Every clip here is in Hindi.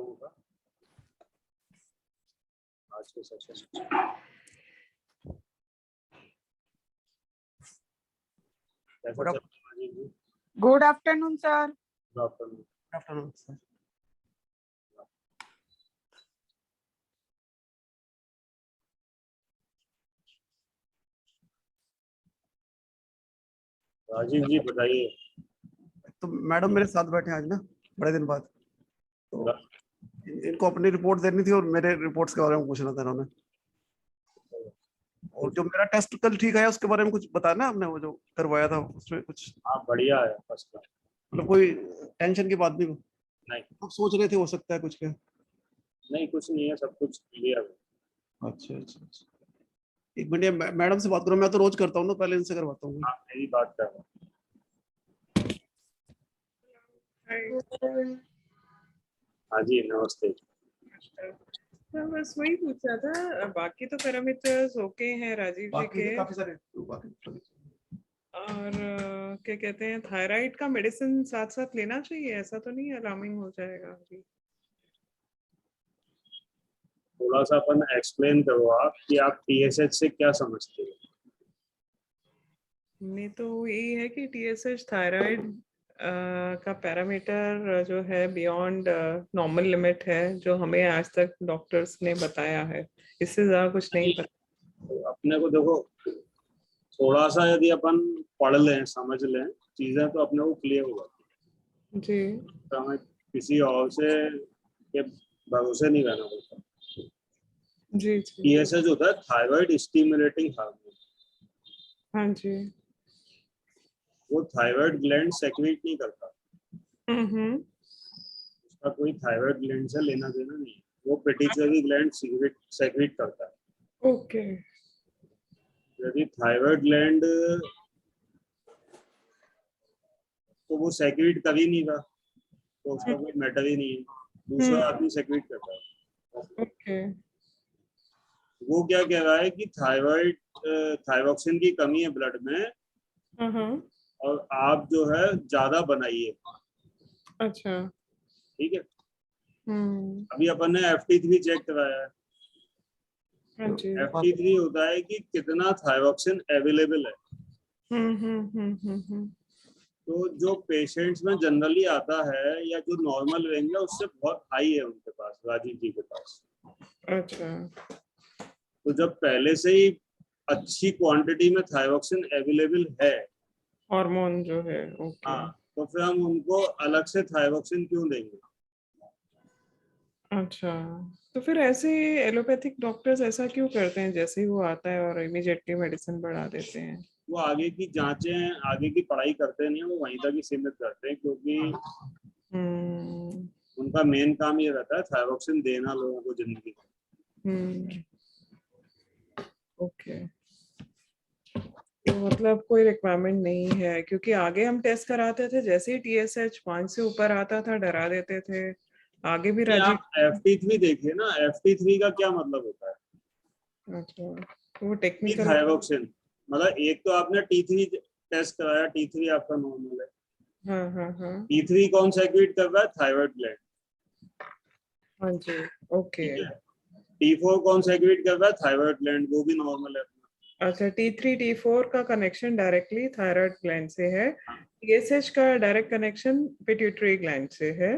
लोगों का आज के session. Good afternoon sir. Good afternoon. Afternoon sir. Rajeev ji बताइए। तो मैडम मेरे साथ बैठे हैं आज ना, बड़े दिन बाद, तो इनको अपनी रिपोर्ट देनी थी और मेरे रिपोर्ट्स के बारे में पूछना था इन्होंने। और जो मेरा टेस्ट कल ठीक है उसके बारे में कुछ बताया ना आपने, वो जो करवाया था उसमें कुछ हाँ बढ़िया है, फर्स्ट क्लास। मतलब कोई टेंशन की बात नहीं? नहीं आप सोच रहे थे हो सकता है कुछ क्या? नहीं, कुछ नहीं है, सब कुछ क्लियर है। अच्छा अच्छा अच्छा, एक मिनट मैडम से बात करो, मैं तो रोज करता हूँ ना, पहले इनसे करवाता हूँ। हाँ मेरी बात कर रहा हूँ। हाँ जी नमस्ते। तो बस वही पूछा था, बाकी तो पैरामीटर्स ओके हैं राजीव जी बाकी के। भी काफी सारे बाकी और क्या कहते हैं, थायराइड का मेडिसिन साथ साथ लेना चाहिए, ऐसा तो नहीं अलार्मिंग हो जाएगा अभी? थोड़ा सा अपन एक्सप्लेन करो आप कि आप टीएसएच से क्या समझते हो। नहीं तो यही है कि टीएसएच थायराइड का पैरामीटर जो है बियॉन्ड नॉर्मल लिमिट है, जो हमें आज तक डॉक्टर्स ने बताया है, इससे ज्यादा कुछ नहीं पता। तो अपने को देखो, थोड़ा सा यदि अपन पढ़ लें समझ लें चीजें तो अपने को क्लियर हो जाती जी है। तो हमें किसी और से के भरोसे नहीं रहना पड़ता। जी जी। टीएसएच होता है थायराइड स्टिमुलेटिंग हार्मोन। हाँ जी। वो थायराइड ग्लैंड सेक्रेट नहीं करता, उसका कोई थायराइड ग्लैंड से लेना देना नहीं है, वो पिट्यूटरी ग्लैंड सेक्रेट करता है। ओके। यदि थायराइड ग्लैंड तो वो सेक्रेट कर ही नहीं रहा तो उसका कोई मैटर ही नहीं है, दूसरा आदमी सेक्रेट करता है। ओके। वो क्या कह रहा है कि थायराइड थायरोक्सिन की कमी है ब्लड में और आप जो है ज्यादा बनाइए। अच्छा। ठीक है, अभी अपन ने FT3 चेक कराया है। हाँ जी। FT3 होता है कि कितना थायरोक्सिन अवेलेबल है। तो जो पेशेंट्स में जनरली आता है या जो नॉर्मल रेंज है उससे बहुत हाई है उनके पास, राजीव जी के पास। अच्छा। तो जब पहले से ही अच्छी क्वांटिटी में थायरोक्सिन अवेलेबल है, हार्मोन जो है, ओके। हाँ, तो फिर हम उनको अलग से थायरोक्सिन क्यों देंगे? अच्छा, तो फिर ऐसे एलोपैथिक डॉक्टर्स ऐसा क्यों करते हैं, जैसे ही वो आता है और इमीडिएटली मेडिसिन बढ़ा देते हैं? वो आगे की जांचें, आगे की पढ़ाई करते नहीं है, वो वहीं तक ही सीमित करते हैं क्योंकि उनका मेन काम ये रहता है थायरोक्सिन देना लोगों को जिंदगी में। ओके, तो मतलब कोई रिक्वायरमेंट नहीं है, क्योंकि आगे हम टेस्ट कराते थे, जैसे ही TSH 5 से ऊपर आता था डरा देते थे। आगे भी राजीव आप FT3 देखिए ना, FT3 का क्या मतलब होता है? अच्छा, तो वो टेक्निकल थायरोक्सिन मतलब एक तो आपने T3 टेस्ट कराया, T3 आपका नॉर्मल है। हाँ हाँ हाँ T3 कौन सेक्रेट कर रहा है? Thyroid gland. हाँ जी, ओके। T4 कौन सेक्रेट कर रहा है? थायराइड ग्लैंड, वो भी नॉर्मल है। अच्छा, T3 T4 का कनेक्शन डायरेक्टली थायराइड ग्लैंड से है, TSH का डायरेक्ट कनेक्शन पिट्यूटरी ग्लैंड से है।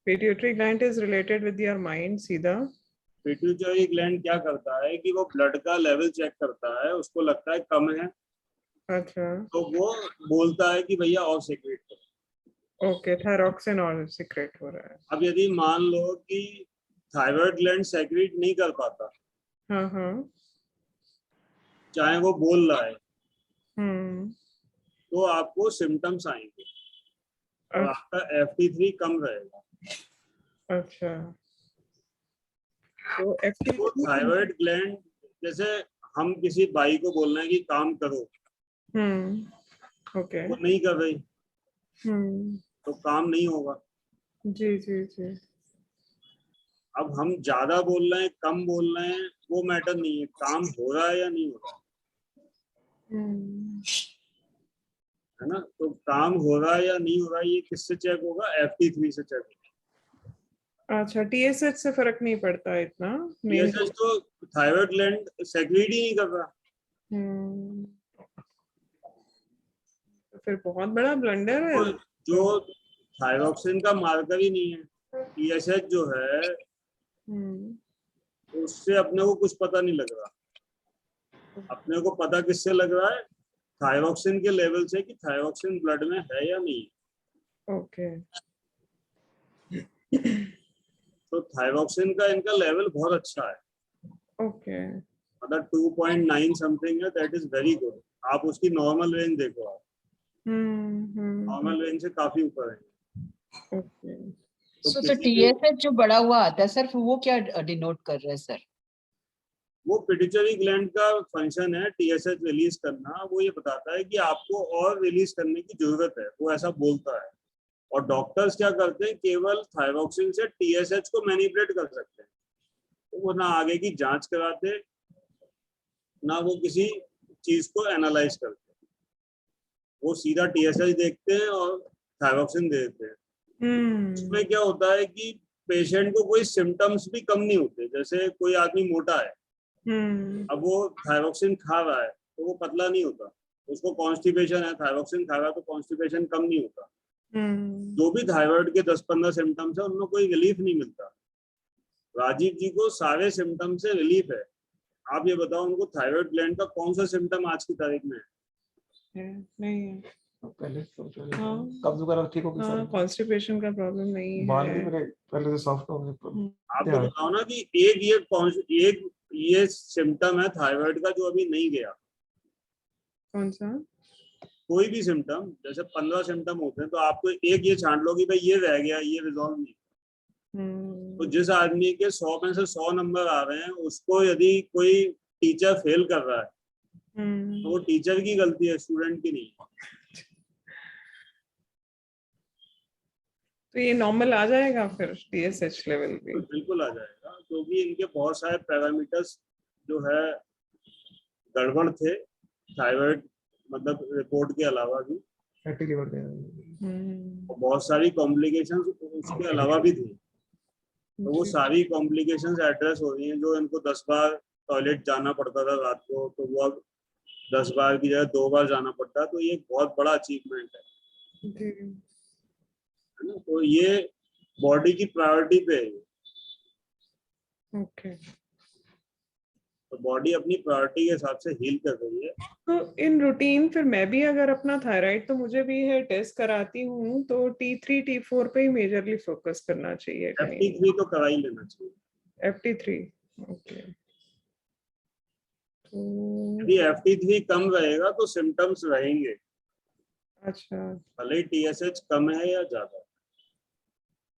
Pituitary gland is related with your mind सीधा। पिट्यूटरी ग्लैंड क्या करता है कि वो ब्लड का लेवल चेक करता है, उसको लगता है कम है अच्छा, तो वो बोलता है कि भैया और सेक्रेट करो। ओके, थायरोक्सिन और सीक्रेट हो रहा है। अब यदि मान लो कि थायराइड ग्लैंड सेक्रेट नहीं कर पाता, हाँ हाँ। चाहे वो बोल रहा है, तो आपको सिम्टम्स आएंगे और आपका FT3 कम रहेगा। अच्छा, तो वो FT3 थायराइड ग्लैंड, जैसे हम किसी बाई को बोल रहे हैं कि काम करो, ओके, वो नहीं कर रही तो काम नहीं होगा। जी जी जी। अब हम ज्यादा बोल रहे हैं कम बोल रहे हैं वो मैटर नहीं है, काम हो रहा है या नहीं हो रहा है ना। तो काम हो रहा है या नहीं हो रहा है ये किससे चेक होगा? FT3 से चेक होगा। अच्छा, टीएसएच से फर्क नहीं पड़ता इतना। टीएसएच तो थायराइड ग्लैंड सेक्रीट ही नहीं कर रहा। तो फिर बहुत बड़ा ब्लंडर है। जो थायरॉक्सिन का मार्कर ही नहीं है, टीएसएच जो है उससे अपने को कुछ पता नहीं लग रहा। अपने को पता किससे लग रहा है? थायरॉक्सिन के लेवल से कि थायरॉक्सिन ब्लड में है या नहीं। ओके। तो थायरॉक्सिन का इनका लेवल बहुत अच्छा है। ओके। मतलब 2.9 समथिंग है, दैट इज वेरी गुड। आप उसकी नॉर्मल रेंज देखो, आप नॉर्मल रेंज से काफी ऊपर है। ओके। तो टीएसएच जो बढ़ा हुआ आता है सर, वो क्या डिनोट कर रहा है सर? वो पिट्यूटरी ग्लैंड का फंक्शन है टीएसएच रिलीज करना। वो ये बताता है कि आपको और रिलीज करने की जरूरत है, वो ऐसा बोलता है। और डॉक्टर्स क्या करते हैं, केवल थायरॉक्सिन से टीएसएच को मैनिपुलेट कर सकते हैं। तो वो ना आगे की जांच कराते, ना वो किसी चीज को एनालाइज करते। वो सीधा टीएसएच देखते हैं और थायरॉक्सिन दे देते हैं। उसमें क्या होता है कि पेशेंट को कोई सिम्टम्स भी कम नहीं होते। जैसे कोई आदमी मोटा है, अब वो थायरॉक्सिन खा रहा है तो वो पतला नहीं होता, उसको कॉन्स्टिपेशन है, थायरॉक्सिन खा रहा है तो कॉन्स्टिपेशन कम नहीं होता। जो भी थायराइड के 10-15 सिम्टम्स है उनमें कोई रिलीफ नहीं मिलता। राजीव जी को सारे सिम्टम से रिलीफ है। आप ये बताओ उनको थायराइड ग्लैंड का कौन सा सिम्टम आज की तारीख में है? नहीं है। पहले तो कब्ज वगैरह ठीक हो गई सर, कॉन्स्टिपेशन का प्रॉब्लम नहीं है। बाल भी मेरे पहले से सॉफ्ट हो गए। आप तो बताओ ना कि एक ये सिम्टम है थायराइड का जो अभी नहीं गया। कौन सा? कोई भी सिम्टम, जैसे 15 सिम्टम होते हैं तो आपको एक ये छांट लो कि भाई ये रह गया, ये रिजॉल्व नहीं। तो जिस आदमी के 100 में से 100 नंबर आ रहे हैं, उसको यदि कोई टीचर फेल कर रहा है तो वो टीचर की गलती है, स्टूडेंट की नहीं। तो ये नॉर्मल आ जाएगा फिर टीएसएच लेवल भी? तो बिल्कुल आ जाएगा, क्योंकि इनके बहुत सारे पैरामीटर्स जो है गड़बड़ थे थायराइड मतलब रिपोर्ट के अलावा भी, और बहुत सारी कॉम्प्लिकेशंस उसके अलावा भी थी। तो वो सारी कॉम्प्लिकेशंस एड्रेस हो रही हैं। जो इनको 10 बार टॉयलेट जाना पड़ता था रात को, तो वो अब 10 बार की जगह 2 बार जाना पड़ता है। तो ये बहुत बड़ा अचीवमेंट है ना। तो ये बॉडी की प्रायोरिटी पे है। ओके। तो बॉडी अपनी प्रायोरिटी के हिसाब से हील कर रही है। तो इन रूटीन फिर मैं भी अगर अपना थायराइड तो मुझे भी है टेस्ट कराती हूँ, तो T3 T4 पे ही मेजरली फोकस करना चाहिए। FT3 तो करा ही लेना चाहिए। FT3 okay. यदि FT3 कम रहेगा तो सिम्टम्स रहेंगे। अच्छा, भले ही TSH कम है या ज्यादा।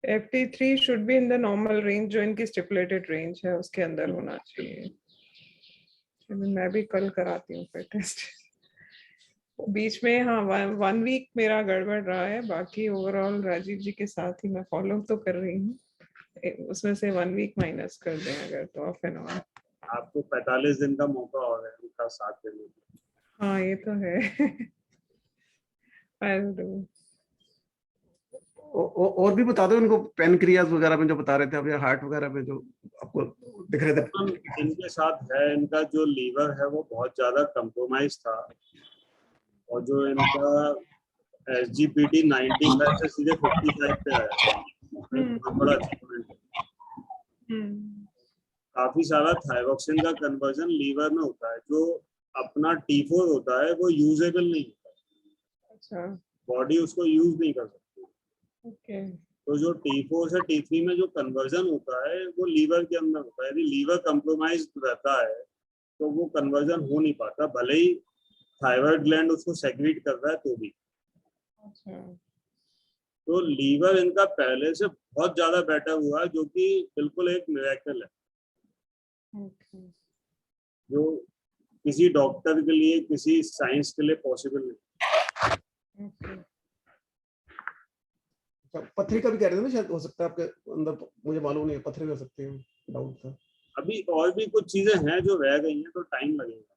FT3 should be in the normal range, जो इनकी स्टिपुलेटेड रेंज है उसके अंदर होना चाहिए। मैं भी कल कराती हूँ फिर टेस्ट। बीच में हाँ 1 वीक मेरा गड़बड़ रहा है, बाकी ओवरऑल राजीव जी के साथ ही मैं फॉलो तो कर रही हूँ। उसमें से 1 वीक माइनस कर दें अगर तो ऑफ एंड ऑन। आपको 45 दिन का मौका और है उनका साथ देने का। हाँ ये तो है। और भी बता दो इनको, पेनक्रियाज वगैरह में जो बता रहे थे अभी, हार्ट वगैरह में जो आपको दिख रहे थे। इनके साथ है, इनका जो लीवर है वो बहुत ज्यादा कंप्रोमाइज था, और जो इनका SGPT 95 से सीधे 55 पे आया, बहुत बड़ा अचीवमेंट है। काफी सारा थायरॉक्सिन का कन्वर्जन लीवर में होता है, जो अपना T4 होता है वो यूजेबल नहीं होता। अच्छा, बॉडी उसको यूज नहीं कर सकती। ओके। तो जो T4 से T3 में जो कन्वर्जन होता है वो लीवर के अंदर होता है। यदि लीवर कंप्रोमाइज रहता है तो वो कन्वर्जन हो नहीं पाता, भले ही थायराइड ग्लैंड उसको सेक्रीट कर रहा है तो भी। अच्छा, तो लीवर इनका पहले से बहुत ज्यादा बेटर हुआ है, जो कि बिल्कुल एक मिरेकल है, जो किसी डॉक्टर के लिए, किसी साइंस के लिए पॉसिबल नहीं। पथरी का भी कह रहे थे ना, शायद हो सकता है आपके अंदर, मुझे मालूम नहीं है, पथरी हो सकती है, डाउट था। अभी और भी कुछ चीजें हैं जो रह गई हैं, तो टाइम लगेगा।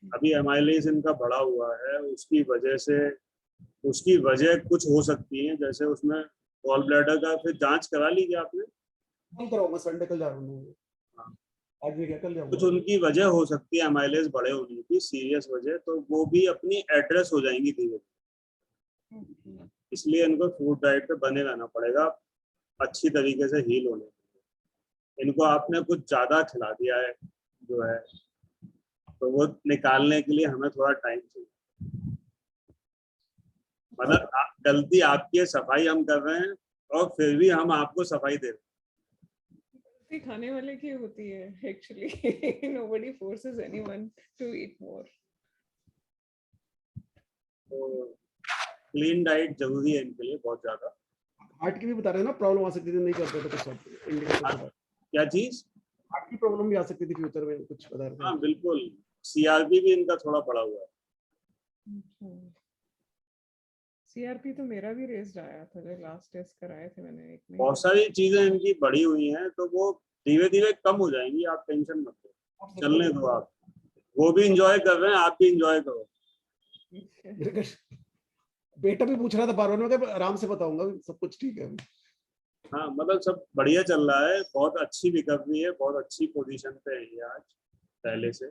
अभी एमाइलेज इनका बढ़ा हुआ है, उसकी वजह कुछ हो सकती है, जैसे उसमें गॉल ब्लैडर का फिर जांच करा ली क्या आपने? नहीं कराऊंगा, संडे कल जा रहा हूँ। हाँ। आज भी क्या, कल कुछ जाऊंगा। उनकी वजह हो सकती है माइलेज बड़े होने की, सीरियस वजह, तो वो भी अपनी एड्रेस हो जाएंगी धीरे धीरे। इसलिए इनको फूड डाइट पे बने रहना पड़ेगा अच्छी तरीके से हील होने के लिए। इनको आपने कुछ ज्यादा खिला दिया है जो है, तो वो निकालने के लिए हमें थोड़ा टाइम चाहिए। मतलब गलती आपकी है, सफाई हम कर रहे हैं और फिर भी हम आपको सफाई दे रहे हैं। गलती खाने वाले की होती है actually. Nobody forces anyone to eat more. तो क्लीन डाइट जरूरी है इनके लिए बहुत ज्यादा। हार्ट की भी बता रहे हैं ना, प्रॉब्लम आ सकती थी, नहीं करते तो कुछ इंडिकेशन। क्या चीज? हार्ट की प्रॉब्लम भी आ सकती थी फ्यूचर में, कुछ बता रहे थे। हाँ बिल्कुल, सीआरपी भी इनका थोड़ा बढ़ा हुआ है। सीआरपी तो मेरा भी रेस्ड आया था जब लास्ट टेस्ट कराए थे मैंने एक में। बहुत सारी चीजें इनकी बढ़ी हुई हैं, तो वो धीरे धीरे कम हो जाएंगी, आप टेंशन मत लो, चलने दो आप। वो भी इंजॉय कर रहे हैं, आप भी इंजॉय करो। बेटा भी पूछ रहा था बार बार, मैं आराम से बताऊंगा, सब कुछ ठीक है। हाँ मतलब सब बढ़िया चल रहा है, बहुत अच्छी रिकवरी है, बहुत अच्छी पोजीशन पे है ये आज पहले से।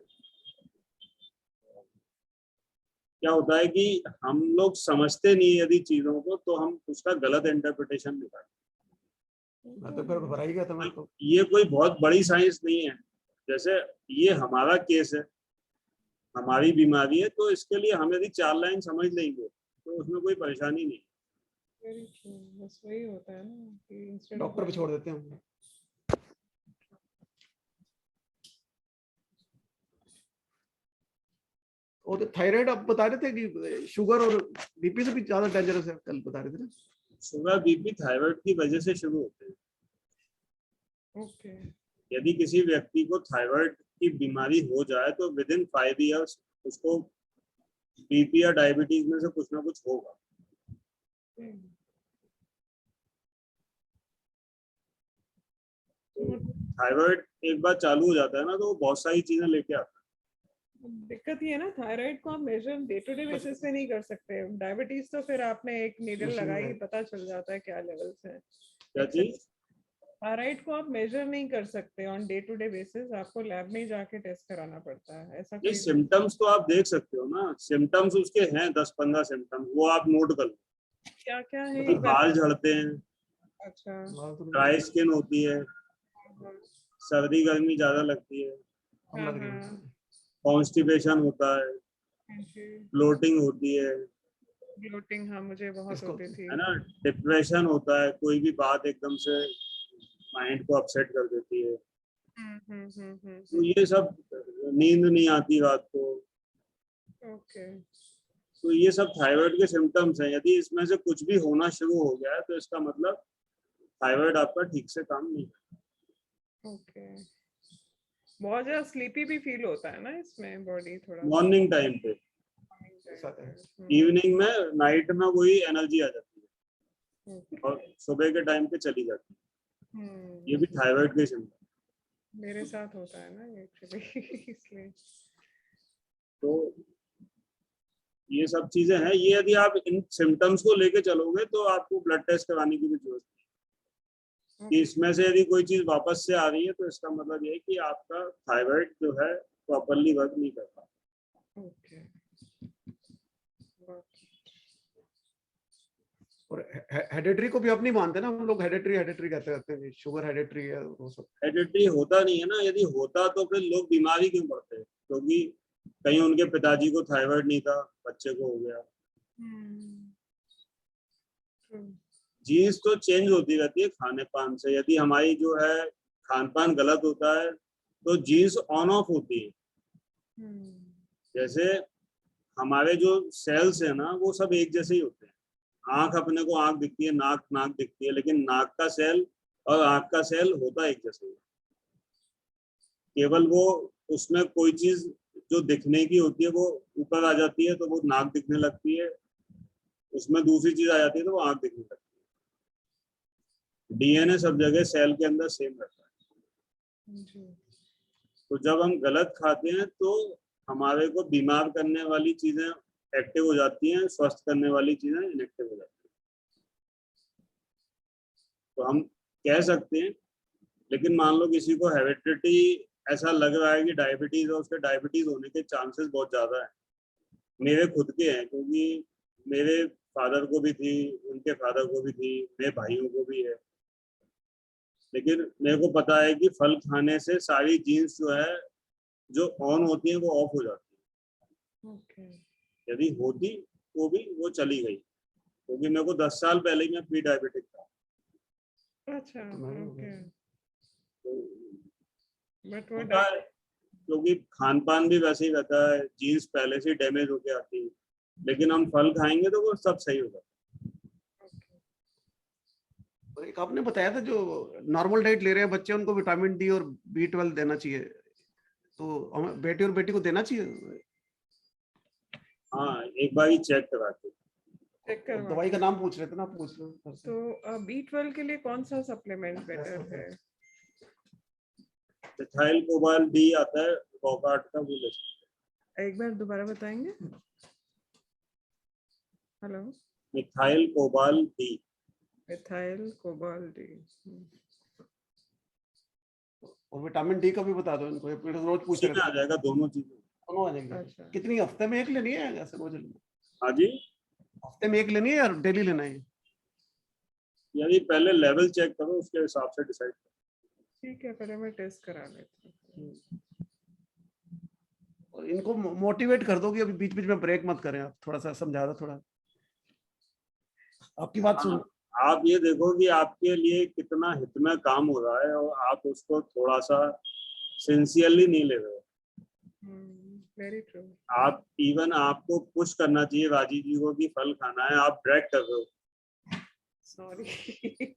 क्या होता है कि हम लोग समझते नहीं यदि चीजों को, तो हम उसका गलत इंटरप्रिटेशन निकालते। मैं तो फिर घबरा ही गया था मैं तो। ये कोई बहुत बड़ी साइंस नहीं है, जैसे ये हमारा केस है, हमारी बीमारी है, तो इसके लिए हम यदि 4 लाइन समझ लेंगे तो उसमें कोई परेशानी नहीं। Very true. बस वही होता है ना कि instead of डॉक्टर पे छोड़ देते हैं हम। और थायराइड आप बता रहे थे कि शुगर और बीपी से भी ज्यादा डेंजरस है, कल बता रहे थे ना। शुगर बीपी थायराइड की वजह से शुरू होते हैं। okay. यदि किसी व्यक्ति को थायराइड की बीमारी हो जाए तो विद इन 5 ईयर्स उसको बीपी या डायबिटीज में से कुछ ना कुछ होगा। थायराइड एक बार चालू हो जाता है ना, तो वो बहुत सारी चीजें लेके आता है। दिक्कत ये है ना, थायराइड को आप measure day to day basis पे नहीं कर सकते। डायबिटीज तो फिर आपने एक नीडल लगाई, पता चल जाता है क्या लेवल्स है। क्या चीज? थायराइड को आप मेजर नहीं कर सकते on day to day basis, आपको लैब में जाके टेस्ट कराना पड़ता है। ऐसा ये कोई सिम्टम्स तो आप देख सकते हो ना, सिम्टम्स उसके हैं 10-15 सिम्टम्स, वो आप नोट कर लो। क्या क्या है? मतलब बाल झड़ते हैं, अच्छा, ड्राई स्किन होती है, सर्दी गर्मी ज्यादा लगती है, हम लग रही है। कॉन्स्टिपेशन होता है, ब्लोटिंग होती है ब्लोटिंग हाँ मुझे बहुत होती थी। है ना, डिप्रेशन होता है, कोई भी बात एकदम से माइंड को अपसेट कर देती है। तो ये सब, नींद नहीं आती रात को, ओके। तो ये सब थायराइड के सिम्टम्स हैं। यदि इसमें से कुछ भी होना शुरू हो गया है तो इसका मतलब थायराइड आपका ठीक से काम नहीं है। ओके। बहुत ज्यादा स्लीपी भी फील होता है ना इसमें, बॉडी थोड़ा मॉर्निंग टाइम पे, इवनिंग में, नाइट में वही एनर्जी आ जाती है और सुबह के टाइम पे चली जाती है। ये भी थायराइड के सिम्टम मेरे साथ होता है ना एक्चुअली इसलिए। तो ये सब चीजें हैं। ये यदि आप इन सिम्टम्स को लेके चलोगे तो आपको ब्लड टेस्ट कराने की भी जरूरत नहीं कि इसमें से यदि कोई चीज वापस से आ रही है तो इसका मतलब ये है कि आपका थायराइड जो है प्रॉपरली वर्क नहीं कर रहा। ओके। और हेरेडिटरी को भी आप नहीं मानते ना, हम लोग हेरेडिटरी कहते रहते हैं, शुगर हेरेडिटरी है वो सब। हेरेडिटरी होता नहीं है ना, यदि होता तो फिर लोग बीमारी क्यों पड़ते हैं? क्योंकि कहीं उनके पिताजी को थायराइड नहीं था, बच्चे को हो गया। जीन्स तो चेंज होती रहती है खाने पान से। यदि हमारी जो है खान पान गलत होता है तो जीन्स ऑन ऑफ होती है। जैसे हमारे जो सेल्स है ना वो सब एक जैसे ही होते हैं। आंख अपने को आंख दिखती है, नाक नाक दिखती है, लेकिन नाक का सेल और आंख का सेल होता है एक जैसे ही। केवल वो उसमें कोई चीज जो दिखने की होती है वो ऊपर आ जाती है तो वो नाक दिखने लगती है, उसमें दूसरी चीज आ जाती है तो वो आंख दिखने लगती है। डीएनए सब जगह सेल के अंदर सेम रहता है। तो जब हम गलत खाते हैं तो हमारे को बीमार करने वाली चीजें एक्टिव हो जाती हैं, स्वस्थ करने वाली चीजें इनएक्टिव हो जाती हैं। तो हम कह सकते हैं, लेकिन मान लो किसी को हेरिडिटी ऐसा लग रहा है कि डायबिटीज है, उसके डायबिटीज होने के चांसेस बहुत ज्यादा है। मेरे खुद के हैं, क्योंकि मेरे फादर को भी थी, उनके फादर को भी थी, मेरे भाइयों को भी है। लेकिन मेरे को पता है कि फल खाने से सारी जीन्स जो है जो ऑन होती है वो ऑफ हो जाती है। ओके यदि होती तो भी वो चली गई, क्योंकि मेरे को 10 साल पहले मैं प्री डायबिटिक था। अच्छा ओके तो बट वो होता है, क्योंकि खान पान भी वैसे ही रहता है, जीन्स पहले से डैमेज होके आती है, लेकिन हम फल खाएंगे तो वो सब सही होगा। और एक आपने बताया था जो नॉर्मल डाइट ले रहे हैं बच्चे उनको विटामिन डी और B12 देना चाहिए, तो हमें बेटी और बेटी को देना चाहिए? हाँ, एक बार ही चेक करा के। चेक करवा दवाई का नाम पूछ रहे थे ना, आप पूछ लो। तो B12 के लिए कौन सा सप्लीमेंट बेटर है? मिथाइल कोबाल डी आता है वॉकार्ट का, वो ले सकते हैं। एक बार दोबारा बताएंगे? Hello, methyl cobal D. Methyl cobal D. और विटामिन डी का भी बता दो इनको, ये रोज पूछ उसी रहे में आ थे। जाएगा दोनों चीजें। दोनों आ जाएंगे। अच्छा कितनी हफ्ते में एक लेनी है ऐसे रोज लेनी है? हाँ जी, हफ्ते में एक लेनी है या डेली लेना है? यानी पहले लेवल चेक करो, उसके हिसाब से डिसाइड करो। ठीक है, पहले मैं टेस्ट करा लेती हूँ। और इनको मोटिवेट कर दो कि अभी बीच बीच में ब्रेक मत करें, आप थोड़ा सा समझा दो, थोड़ा आपकी बात सुन। आप ये देखो कि आपके लिए कितना हित में काम हो रहा है और आप उसको थोड़ा सा सिंसियरली नहीं ले रहे हो। Very true. आप इवन आपको पुश करना चाहिए राजी जी को कि फल खाना है, आप ड्रैग कर रहे हो। सॉरी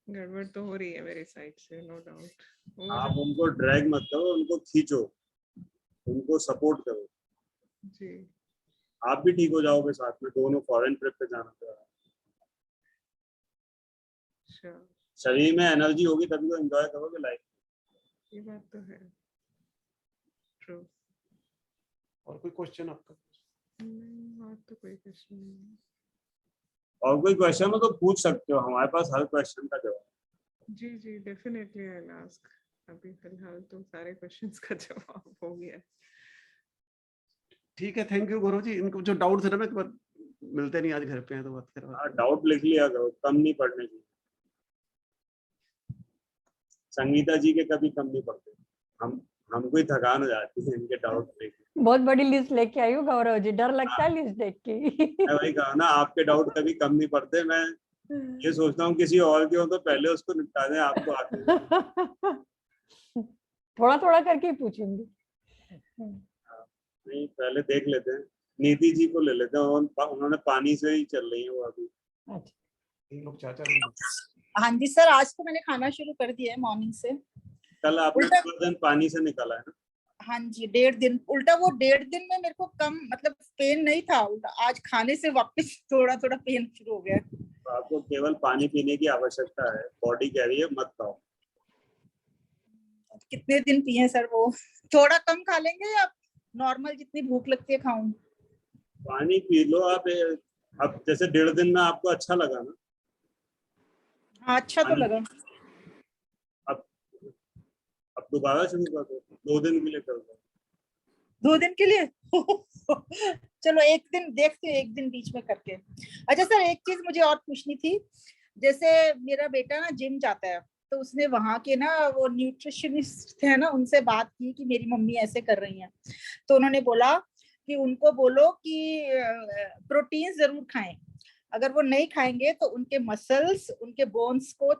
गड़बड़ तो हो रही है मेरी साइड से, नो डाउट। आप उनको ड्रैग मत करो, उनको खींचो, उनको सपोर्ट करो। जी आप भी ठीक हो जाओगे, साथ में दोनों फॉरेन ट्रिप पे जाना पड़ा। श्योर, शरीर में एनर्जी होगी तभी तो एंजॉय करोगे लाइफ। ये बात तो है, ट्रू। और कोई क्वेश्चन आपका? नहीं, और तो कोई क्वेश्चन नहीं। और कोई क्वेश्चन हो तो पूछ सकते हो, हमारे पास हर क्वेश्चन का जवाब। जी जी, डेफिनेटली आई विल आस्क। अभी फिलहाल तो सारे क्वेश्चंस का जवाब हो गया। ठीक है, थैंक यू गौरव जी। इनको जो डाउट थे ना, मैं मिलते नहीं, आज घर पे हैं तो बात करवा। हाँ, डाउट लिख लिया करो, कम नहीं पढ़ने की। संगीता जी के कभी कम नहीं पढ़ते, हमको ही थकान हो जाती है इनके डाउट लेके। बहुत बड़ी लिस्ट लेके आई हूँ गौरव जी, डर लगता है लिस्ट देख के। मैं वही कहा ना, आपके डाउट कभी कम नहीं पड़ते। मैं ये सोचता हूँ किसी और के हो तो पहले उसको निपटा दें, आपको आते थोड़ा थोड़ा करके ही पूछूंगी। नहीं, पहले देख लेते हैं। नीति जी को ले लेते हैं, उन्होंने पानी से ही चल रही है वो अभी। अच्छा, ये लोग चाचा हाँ जी सर, आज तो मैंने खाना शुरू कर दिया है मॉर्निंग से। कल आपने उल्टा- पूरा दिन पानी से निकाला है ना? हाँ जी, 1.5 दिन। उल्टा वो 1.5 दिन में मेरे को कम मतलब पेन नहीं था, उल्टा आज खाने से वापस थोड़ा थोड़ा पेन शुरू हो गया। तो आपको केवल पानी पीने की आवश्यकता है, बॉडी कह रही है मत खाओ। कितने दिन पिए सर? वो थोड़ा कम खा लेंगे या नॉर्मल जितनी भूख लगती है खाऊं? पानी पी लो आप। अब जैसे 1.5 दिन में आपको अच्छा लगा ना? हाँ, अच्छा तो लगा। अब दोबारा शुरू कर दो, 2 दिन के लिए कर दो। 2 दिन के लिए चलो एक दिन देखते हैं, एक दिन बीच में करके। अच्छा सर, एक चीज मुझे और पूछनी थी। जैसे मेरा बेटा ना जिम जाता है, तो उसने वहां के ना वो न्यूट्रिशनिस्ट है ना, उनसे बात की कि मेरी मम्मी ऐसे कर रही हैं। तो उन्होंने बोला कि उनको बोलो कि प्रोटीन जरूर खाएं। अगर वो नहीं खाएंगे तो उनके मसल्स, उनके बोन्स को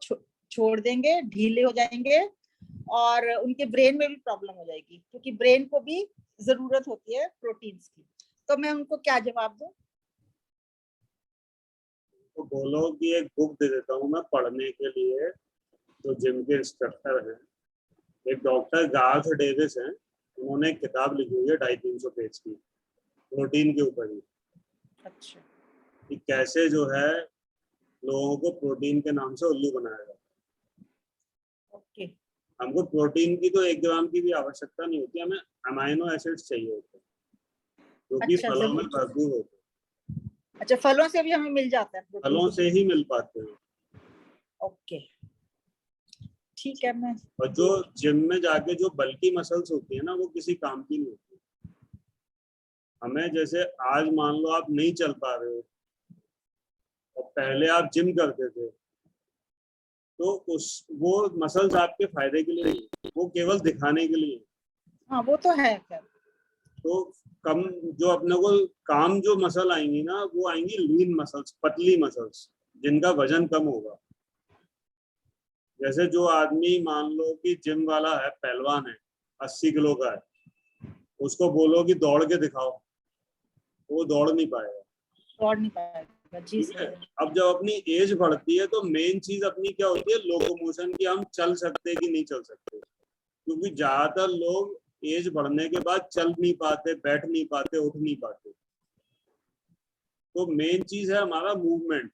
छोड़ देंगे, ढीले हो जाएंगे और उनके ब्रेन में भी प्रॉब्लम हो जाएगी, क्योंकि ब्रेन को भी जरूरत होती है प्रोटीन्स की। तो मैं उनको क्या जवाब दूं? तो बोलो कि एक बुक दे देता हूँ मैं पढ़ने के लिए, जो जिम के इंस्ट्रक्टर हैं, एक डॉक्टर गार्थ डेविस हैं, उन्होंने एक किताब लिखी हुई है 250-300 पेज की, प्रोटीन के ऊपर ही, अच्छा, कि कैसे जो है लोगों को प्रोटीन के नाम से उल्लू बनाया जाए। ओके। हमको प्रोटीन की तो 1 ग्राम की भी आवश्यकता नहीं होती, हमें अमाइनो एसिड्स चाहिए होते हैं, जो कि अच्छा, फलों में जरूर। भरपूर होते हैं। अच्छा, फलों से भी हमें मिल जाता है प्रोटीन? फलों से ही मिल पाते हैं। ओके, ठीक है। मैं और जो जिम में जाके जो बल्कि मसल्स होती है ना, वो किसी काम की नहीं होती। हमें जैसे आज मान लो आप नहीं चल पा रहे हो और पहले आप जिम करते थे, तो वो मसल्स आपके फायदे के लिए नहीं, वो केवल दिखाने के लिए। हाँ, वो तो है खैर। तो कम जो अपने को काम जो मसल आएंगी ना, वो आएंगी लीन मसल्स, पतली मसल्स, जिनका वजन कम होगा। जैसे जो आदमी मान लो कि जिम वाला है, पहलवान है, 80 किलो का है, उसको बोलो कि दौड़ के दिखाओ, वो दौड़ नहीं पाएगा। दौड़ नहीं पाएगा जी ठीक है। सर। अब जब अपनी एज बढ़ती है तो मेन चीज अपनी क्या होती है, लोकोमोशन की। हम चल सकते कि नहीं चल सकते, क्योंकि ज्यादातर लोग एज बढ़ने के बाद चल नहीं पाते, बैठ नहीं पाते, उठ नहीं पाते। तो मेन चीज है हमारा मूवमेंट।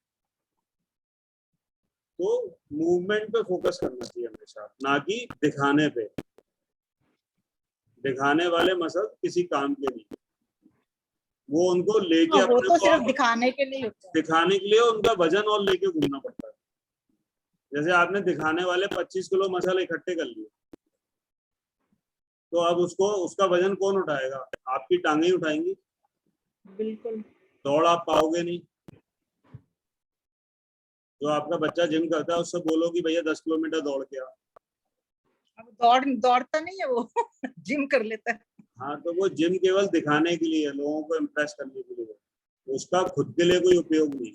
तो मूवमेंट पे फोकस करना चाहिए हमेशा, ना कि दिखाने पे। दिखाने वाले मसल किसी काम के नहीं, वो उनको लेके हाँ, वो अपने तो को सिर्फ दिखाने के लिए होता है। दिखाने के लिए उनका वजन और लेके घूमना पड़ता है। जैसे आपने दिखाने वाले 25 किलो मसल इकट्ठे कर लिए, तो अब उसको उसका वजन कौन उठाएगा? आपकी टांगें ही उठाएंगी। बिल्कुल। दौड़ आप पाओगे नहीं। जो आपका बच्चा जिम करता है उससे बोलो कि भैया 10 किलोमीटर दौड़ के आ। अब दौड़ता नहीं है वो जिम कर लेता है। हाँ, तो वो जिम केवल दिखाने के लिए है, लोगों को इम्प्रेस करने के लिए, उसका खुद के लिए कोई उपयोग नहीं।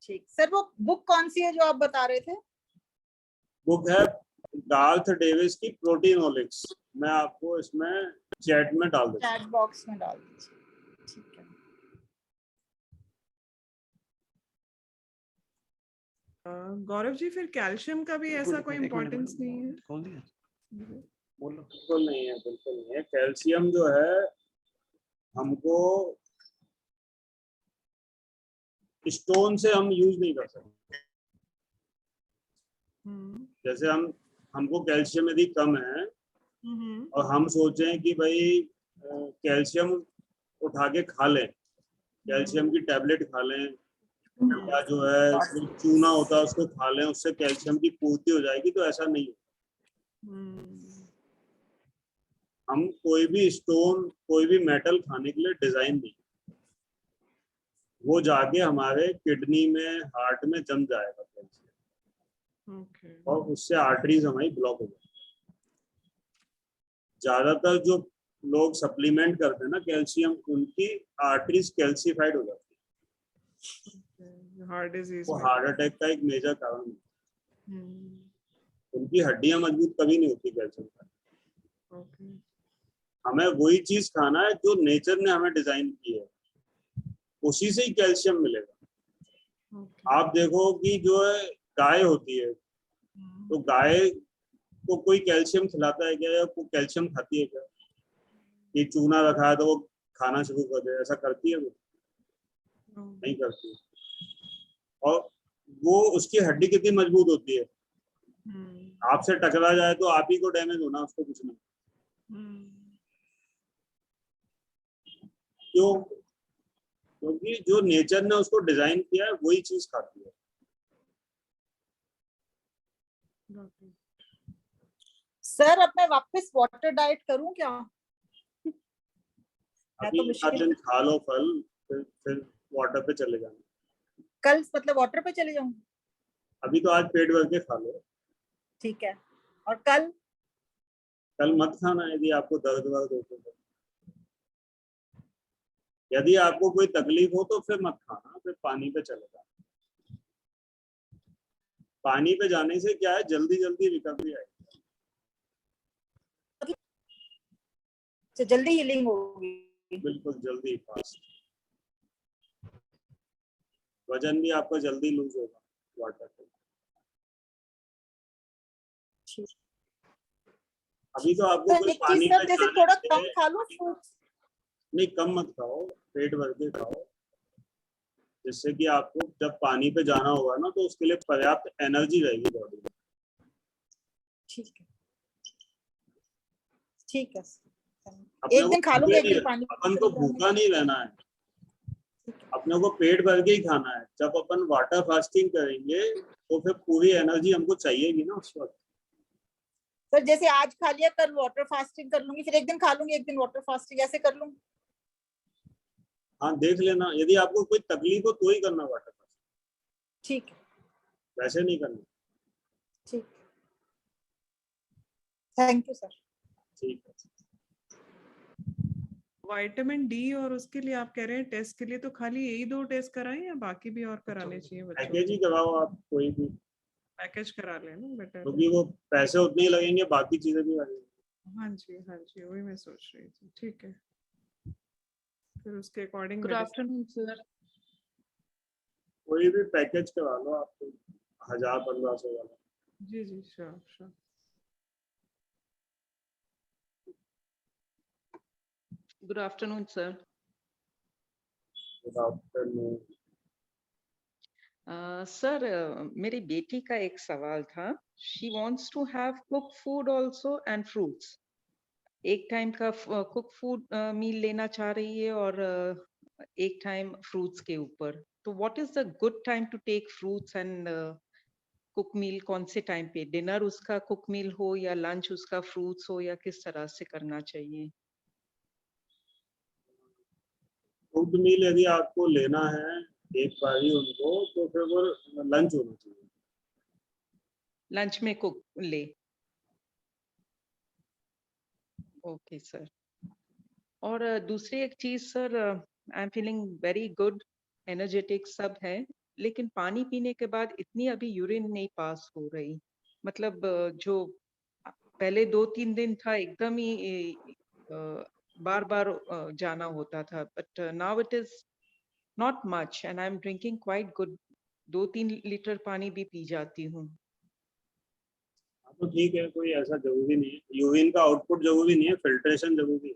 ठीक सर, वो बुक कौन सी है जो आप बता रहे थे? बुक है गार्थ डेविस की प्रोटीनोलिक्स। मैं आपको इसमें चैट में डाल दूंगा। चैट बॉक्स में डाल दीजिए। ठीक है। गौरव जी, फिर कैल्शियम का भी ऐसा कोई इम्पोर्टेंस नहीं है? खोल दिया, बोलो। बिल्कुल नहीं है, बिल्कुल नहीं है। कैल्शियम जो है हमको स्टोन से हम यूज नहीं कर सकते। जैसे हमको कैल्शियम यदि कम है और हम सोचें कि भाई कैल्शियम उठा के खा लें, कैल्शियम की टैबलेट खा लें, या जो है चूना होता है उसको खा लें, उससे कैल्शियम की पूर्ति हो जाएगी, तो ऐसा नहीं है। हम कोई भी स्टोन, कोई भी मेटल खाने के लिए डिजाइन नहीं, वो जाके हमारे किडनी में, हार्ट में जम जाएगा कैल्शियम, और उससे आर्टरीज हमारी ब्लॉक हो जाएगी। ज्यादातर जो लोग सप्लीमेंट करते हैं ना कैल्शियम, उनकी आर्टरीज कैल्सिफाइड हो जाती है। हार्ट डिजीज, वो हार्ट अटैक का एक मेजर कारण है। उनकी हड्डियां मजबूत कभी नहीं होती कैल्शियम का। हमें वही चीज खाना है जो नेचर ने हमें डिजाइन की है, उसी से ही कैल्शियम मिलेगा। आप देखो कि जो है गाय होती है, तो गाय को कोई कैल्शियम खिलाता है क्या, या वो कैल्शियम खाती है क्या? ये चूना रखा है तो वो खाना शुरू कर दे, ऐसा करती है वो? नहीं करती। और वो उसकी हड्डी कितनी मजबूत होती है, आपसे टकरा जाए तो आप ही को डैमेज होना, उसको कुछ नहीं। क्यों? क्योंकि जो नेचर ने उसको डिजाइन किया है वही चीज खाती है। सर, अब मैं वापस वाटर डाइट करूं क्या? अभी तो मुश्किल दिन खा लो फल, फिर वाटर पे चले जाना। कल मतलब वाटर पे चले जाऊं? अभी तो आज पेट भर के खा लो। ठीक है। और कल? कल मत खाना यदि आपको दर्द हो तो। यदि आपको कोई तकलीफ हो तो फिर मत खाना, फिर पानी पे चले जाना। पानी पे जाने से क्या है, जल्दी जल्दी रिकवरी आएगी, जल्दी हीलिंग होगी। बिल्कुल जल्दी, फास्ट। वजन भी आपका जल्दी लूज होगा वाटर पे। अभी तो आपको तो कोई एक पानी चीज पे सर, जैसे जाने थोड़ा से कम खा लो फ्रूट्स। नहीं, कम मत खाओ, पेट भर के खाओ, जिससे कि आपको जब पानी पे जाना होगा ना, तो उसके लिए पर्याप्त एनर्जी रहेगी बॉडी में। ठीक है, ठीक है। अपने एक दिन को खा लूंगी, एक भूखे दिन नहीं, पानी। अपन को भूखा नहीं रहना है, अपने को पेट भर के ही खाना है। जब अपन वाटर फास्टिंग करेंगे तो फिर पूरी एनर्जी हमको चाहिएगी ना उस वक्त। सर जैसे आज खा लिया, कल वाटर फास्टिंग कर लूंगी, फिर एक दिन खा लूंगी, एक दिन वाटर फास्टिंग, ऐसे कर लूं? हाँ देख लेना, यदि आपको कोई तकलीफ हो तो ही करना वाटर फास्टिंग, ठीक है, वैसे नहीं करना। ठीक, थैंक यू सर। ठीक है। विटामिन डी और उसके लिए आप कह रहे हैं टेस्ट के लिए, तो खाली यही 2 टेस्ट कराएं या बाकी भी और कराने चाहिए बच्चों पैकेज ही कराओ आप कोई भी, पैकेज करा लें ना बेटर। क्योंकि वो पैसे उतने ही लगेंगे, बाकी चीजें भी लगेंगी। हाँ जी वही मैं सोच रही थी। ठीक है, फिर उसके अकॉर्डिंग Good afternoon, sir. कोई भी पैकेज करा लो आपको 1000-1500 वाला। जी sure. Good afternoon, sir. Good afternoon. Sir, मेरी बेटी का एक सवाल था. She wants to have cooked food also and fruits. एक टाइम का कुक फूड मील लेना चाह रही है और एक टाइम फ्रूट्स के ऊपर. तो what is the good time to take fruits and cook meal? कौन से टाइम पे? डिनर उसका कुक मील हो या लंच उसका फ्रूट्स हो, या किस तरह से करना चाहिए? फूड मील यदि आपको लेना है एक बार ही उनको, तो फिर वो लंच होना चाहिए। लंच में कुक ले. Okay sir. और दूसरी एक चीज sir, I am feeling very good, energetic सब है, लेकिन पानी पीने के बाद इतनी अभी यूरिन नहीं पास हो रही. मतलब जो पहले 2-3 दिन था एकदम ही बार बार जाना होता था, but now it is not much and I am drinking quite good. 2-3 litre पानी भी पी जाती हूँ. हाँ, तो ठीक है, कोई ऐसा जरूरी नहीं है, यूरिन का आउटपुट जरूरी नहीं है, फिल्ट्रेशन जरूरी है।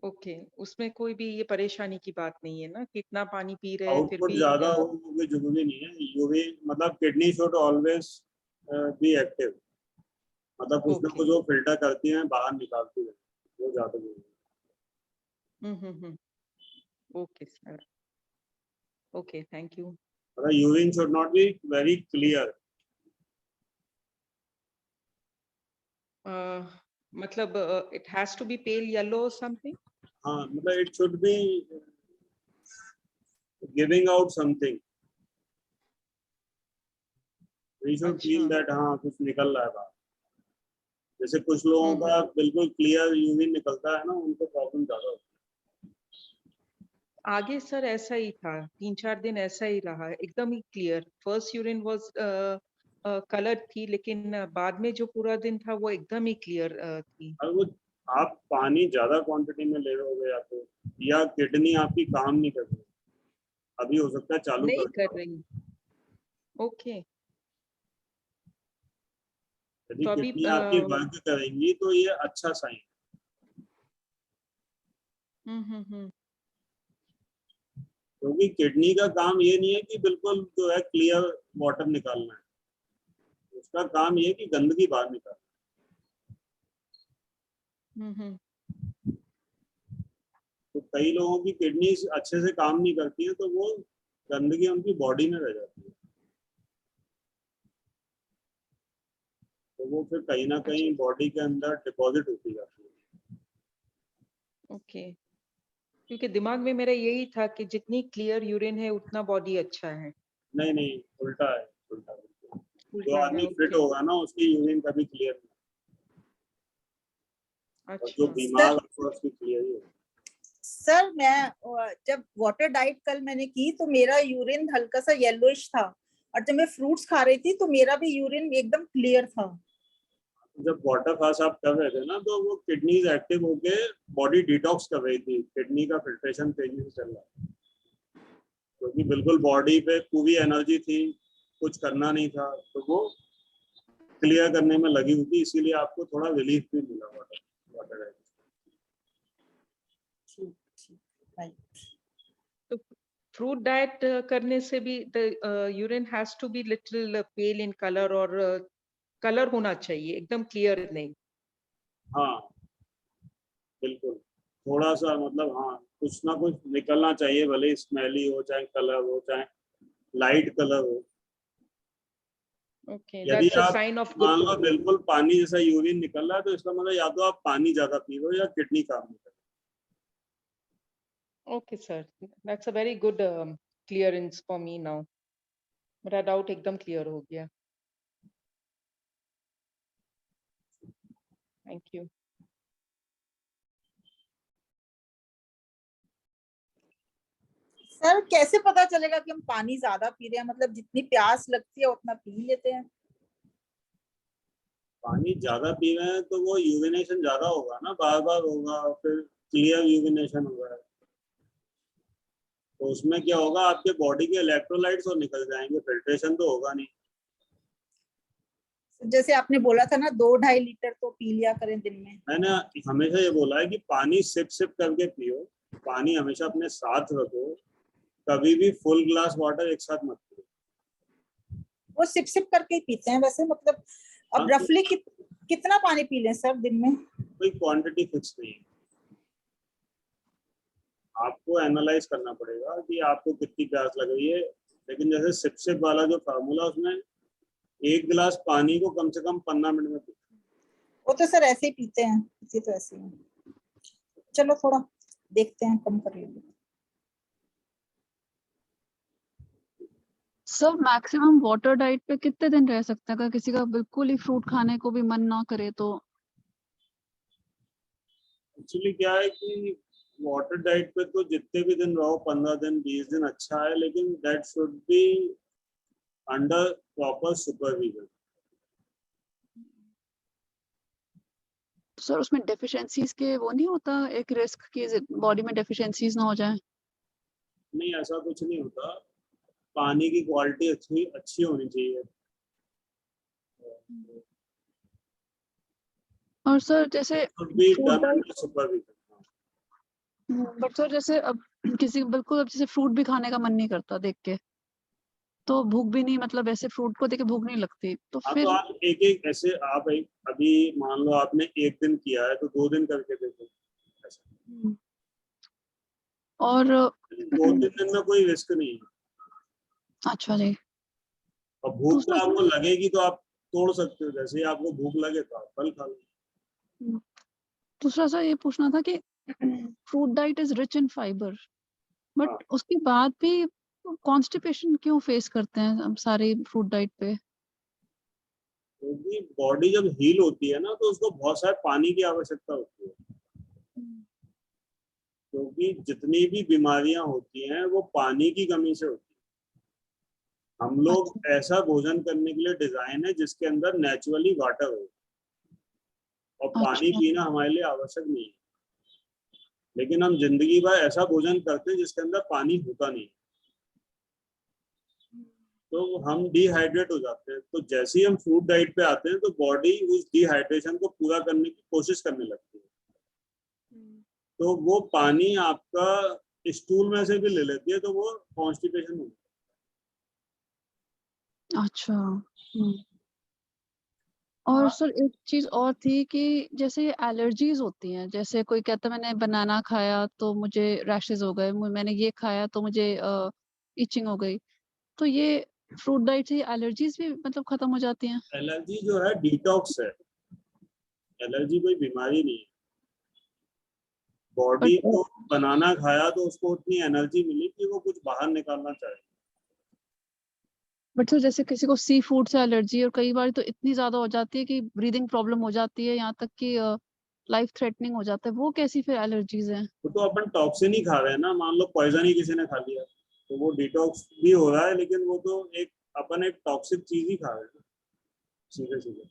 ओके, उसमें कोई भी ये परेशानी की बात नहीं है ना, कितना पानी पी रहे हैं फिर आउटपुट भी ज्यादा हो वो भी जरूरी नहीं है। यूरिन मतलब kidney should always be active, मतलब कुछ ना ओके. कुछ वो फिल्टर करती है, बाहर निकालती है, वो ज्यादा जरूरी है। Okay sir. Okay, thank you. मतलब urine should not be very clear. मतलब it has to be pale yellow something. हाँ, मतलब it should be giving out something, we should feel that हाँ कुछ निकल रहा है बाहर। जैसे कुछ लोगों का बिल्कुल क्लियर यूरिन निकलता है ना, उनको प्रॉब्लम ज्यादा होती आगे सर ऐसा ही था, 3-4 दिन ऐसा ही रहा, एकदम ही clear. First urine was colour थी, लेकिन बाद में जो पूरा दिन था वो एकदम ही क्लियर थी. है। और वो आप पानी ज्यादा क्वांटिटी में ले रहे हो, या किडनी आपकी काम नहीं कर रही, अभी हो सकता है चालू नहीं कर कर रही. ओके. यदि तो अभी किडनी आपकी वर्क करेंगी तो ये अच्छा साइन है। क्योंकि किडनी का काम ये नहीं है कि बिल्कुल जो है क्लियर वाटर निकालना है, उसका काम ये है कि गंदगी बाहर निकालना। तो कई लोगों की किडनी अच्छे से काम नहीं करती है, तो वो गंदगी उनकी बॉडी में रह जाती है, तो वो फिर कहीं ना कहीं बॉडी के अंदर डिपॉजिट होती जाती है। ओके. क्योंकि दिमाग में मेरा यही था कि जितनी क्लियर यूरिन है उतना बॉडी अच्छा है. नहीं नहीं, उल्टा है, उल्टा है। जो उल्टा है. आदमी फिट ओके. होगा ना उसकी यूरिन कभी क्लियर नहीं, और जो अच्छा. बीमार होगा उसकी क्लियर ही होगी। सर मैं जब वाटर डाइट कल मैंने की तो मेरा यूरिन हल्का सा येलोइश था, और जब मैं फ्रूट्स खा रही थी तो मेरा भी यूरिन एकदम क्लियर था। जब वाटर फास्ट आप कर रहे थे ना, तो वो किडनीज एक्टिव होके बॉडी डिटॉक्स कर रही थी, किडनी का फिल्ट्रेशन तेजी से चल रहा था, क्योंकि बिल्कुल बॉडी पे पूरी एनर्जी थी, कुछ करना नहीं था, तो वो क्लियर करने में लगी हुई थी, इसीलिए आपको थोड़ा रिलीफ भी मिला वाटर डाइट। तो फ्रूट डाइट करने से भी the urine has to be little pale in colour, और कलर होना चाहिए, एकदम क्लियर नहीं. हाँ बिल्कुल, थोड़ा सा मतलब हाँ कुछ ना कुछ निकलना चाहिए, भले स्मेली हो चाहे कलर हो चाहे लाइट कलर हो। Okay, यदि that's a आप sign of मान good लो food. बिल्कुल पानी जैसा यूरिन निकल रहा है तो इसका मतलब या तो आप पानी ज्यादा पी रहे हो या किडनी काम नहीं कर रही। Okay, sir. That's a very good clearance for me now. मेरा डाउट एकदम क्लियर हो गया. Thank you. सर कैसे पता चलेगा कि हम पानी ज्यादा पी रहे हैं, मतलब जितनी प्यास लगती है उतना पी लेते हैं? पानी ज्यादा पी रहे हैं तो वो यूरिनेशन ज्यादा होगा ना, बार बार होगा और फिर क्लियर यूरिनेशन होगा, तो उसमें क्या होगा आपके बॉडी के इलेक्ट्रोलाइट्स और निकल जाएंगे, फिल्ट्रेशन तो होगा नहीं। जैसे आपने बोला था ना 2-2.5 लीटर तो पी लिया करें दिन में। मैंने हमेशा ये बोला है कि पानी सिप सिप करके पियो, पानी हमेशा अपने साथ रखो, कभी भी फुल ग्लास वाटर एक साथ मत पियो। वो सिप सिप करके ही पीते हैं वैसे, मतलब अब हाँ, रफली कितना पानी पी लें सर दिन में? कोई क्वांटिटी फिक्स नहीं है, आपको एनालाइज करना पड़ेगा कि आपको कितनी प्यास लग रही है। लेकिन जैसे सिप सिप वाला जो फार्मूला, उसमें 1 गिलास पानी को कम से कम 15 मिनट में पीते हैं। वो तो सर ऐसे ही पीते हैं, पीते तो ऐसे ही। चलो थोड़ा देखते हैं, कम कर लेंगे। सर मैक्सिमम वाटर डाइट पे कितने दिन रह सकते हैं अगर किसी का बिल्कुल ही फ्रूट खाने को भी मन ना करे तो? एक्चुअली क्या है कि वाटर डाइट पे तो जितने भी दिन रहो, 15 दिन 20 दिन अच्छा है, लेकिन that should be under proper supervision. Sir उसमें डेफिशिएंसीज के वो नहीं होता एक रिस्क कि बॉडी में डेफिशिएंसीज ना हो जाए? नहीं, ऐसा कुछ नहीं होता, पानी की क्वालिटी अच्छी अच्छी होनी चाहिए। और सर जैसे should be fruit done diet, under supervision. But sir जैसे अब किसी को बिल्कुल अब जैसे फ्रूट भी खाने का मन नहीं करता देख के, तो भूख भी नहीं, मतलब ऐसे फ्रूट को देख के भूख नहीं लगती तो हाँ, तो फिर? आप एक एक ऐसे आप एक अभी मान लो आपने 1 दिन किया है तो 2 दिन करके देखो ऐसा। और 2-3 दिन में कोई रिस्क नहीं है। अच्छा जी। और भूख तो दूसरा आपको सर, लगेगी तो आप तोड़ सकते हो, जैसे ही आपको भूख लगे तो आप फल खा लो। दूसरा सर ये पूछना था कि fruit diet is rich in fibre, हाँ, बट उसके बाद भी कॉन्स्टिपेशन क्यों फेस करते हैं हम सारे फ्रूट डाइट पे? क्योंकि बॉडी जब हील होती है ना तो उसको बहुत सारे पानी की आवश्यकता होती है, क्योंकि जितनी भी बीमारियां होती हैं वो पानी की कमी से होती है। हम लोग अच्छा। ऐसा भोजन करने के लिए डिजाइन है जिसके अंदर नेचुरली वाटर हो, और पानी अच्छा। पीना हमारे लिए आवश्यक नहीं है, लेकिन हम जिंदगी भर ऐसा भोजन करते हैं जिसके अंदर पानी होता नहीं, तो हम डिहाइड्रेट हो जाते हैं। तो जैसे ही हम फ्रूट डाइट पे आते हैं तो बॉडी उस डिहाइड्रेशन को पूरा करने की कोशिश करने लगती है, तो वो पानी आपका स्टूल में से भी ले लेती है, तो वो कॉन्स्टिपेशन होता अच्छा। और सर एक चीज और थी कि जैसे एलर्जीज होती हैं, जैसे कोई कहता है मैंने बनाना खाया तो मुझे रैशेस हो गए, मैंने ये खाया तो मुझे इचिंग हो गई, तो ये फ्रूट डाइट से एलर्जीज भी मतलब खत्म हो जाती हैं? है। एलर्जी जो है डिटॉक्स है, एलर्जी कोई बीमारी नहीं है। बॉडी बट को बनाना खाया तो उसको उतनी एनर्जी मिली कि वो कुछ बाहर निकालना चाहे। सर जैसे किसी को सी फूड से एलर्जी और कई बार तो इतनी ज्यादा हो जाती है कि ब्रीदिंग प्रॉब्लम हो जाती है, यहाँ तक कि लाइफ थ्रेटनिंग हो जाता है, वो कैसी फिर एलर्जीज हैं? तो अपन टॉक्सिन ही खा रहे हैं ना, मान लो पॉइजन ही किसी ने खा लिया तो वो डिटॉक्स भी हो रहा है, लेकिन वो तो एक अपन एक टॉक्सिक चीज ही खा रहे हैं सीधे सीधे,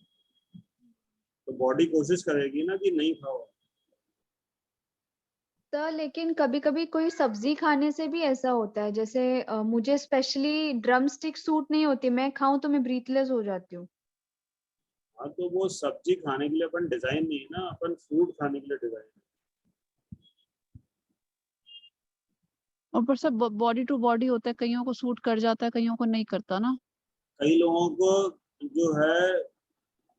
तो बॉडी कोशिश करेगी ना कि नहीं खाओ। तो लेकिन कभी कभी कोई सब्जी खाने से भी ऐसा होता है, जैसे मुझे स्पेशली ड्रम स्टिक सूट नहीं होती, मैं खाऊं तो मैं ब्रीथलेस हो जाती हूँ। हाँ, तो वो सब्जी खाने के लिए अपन डिजाइन नहीं है ना, अपन फ्रूट खाने के लिए डिजाइन है। और पर सब बॉडी टू बॉडी होता है, कईयों को सूट कर जाता है, कईयों को नहीं करता ना। कई लोगों को जो है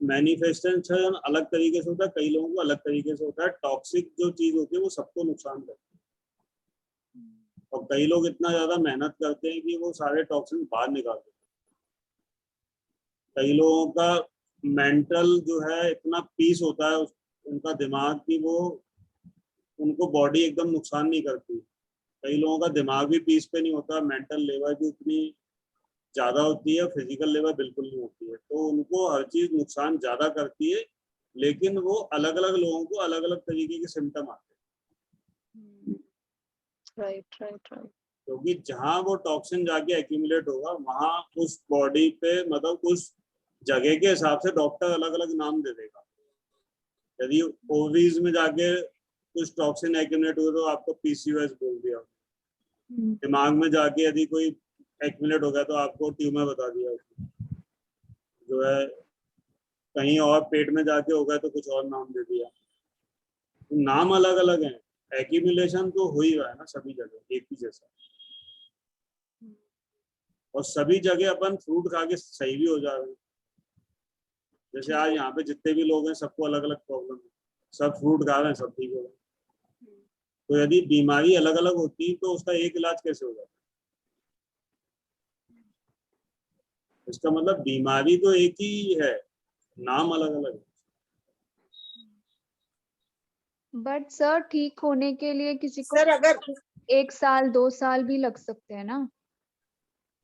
मैनिफेस्टेशन अलग तरीके से होता है, कई लोगों को अलग तरीके से होता है। टॉक्सिक जो चीज होती है वो सबको नुकसान करती है, और कई लोग इतना ज्यादा मेहनत करते हैं कि वो सारे टॉक्सिन बाहर निकाल देते हैं। कई लोगों का मेंटल जो है इतना पीस होता है उनका दिमाग की, वो उनको बॉडी एकदम नुकसान नहीं करती। कई लोगों का दिमाग भी पीस पे नहीं होता, मेंटल लेवल भी उतनी ज्यादा होती है, फिजिकल लेवल बिल्कुल नहीं होती है, तो उनको हर चीज नुकसान ज्यादा करती है। लेकिन वो अलग अलग लोगों को अलग अलग तरीके के सिम्टम आते हैं, राइट राइट राइट। क्योंकि जहां वो टॉक्सिन जाके एक्यूमुलेट होगा वहां उस बॉडी पे, मतलब उस जगह के हिसाब से डॉक्टर अलग अलग नाम दे देगा। यदि ओवीज में जाके कुछ टॉक्सिन एक्यूमुलेट हुआ तो आपको पीसीओएस बोल दिया। दिमाग में जाके यदि कोई एक्यूमुलेट हो गया तो आपको ट्यूमर बता दिया। जो है कहीं और पेट में जाके हो गया तो कुछ और नाम दे दिया। नाम अलग अलग हैं, एक्यूमुलेशन तो हो ही रहा है ना सभी जगह एक ही जैसा। और सभी जगह अपन फ्रूट खा के सही भी हो जा रहे हैं। जैसे आज यहाँ पे जितने भी लोग हैं सबको अलग अलग प्रॉब्लम है, सब फ्रूट खा रहे हैं, सब ठीक हो गए। तो यदि बीमारी अलग अलग होती तो उसका एक इलाज कैसे हो जाता? इसका मतलब बीमारी तो एक ही है, नाम अलग अलग है। बट सर ठीक होने के लिए किसी को सर अगर 1 साल 2 साल भी लग सकते हैं ना?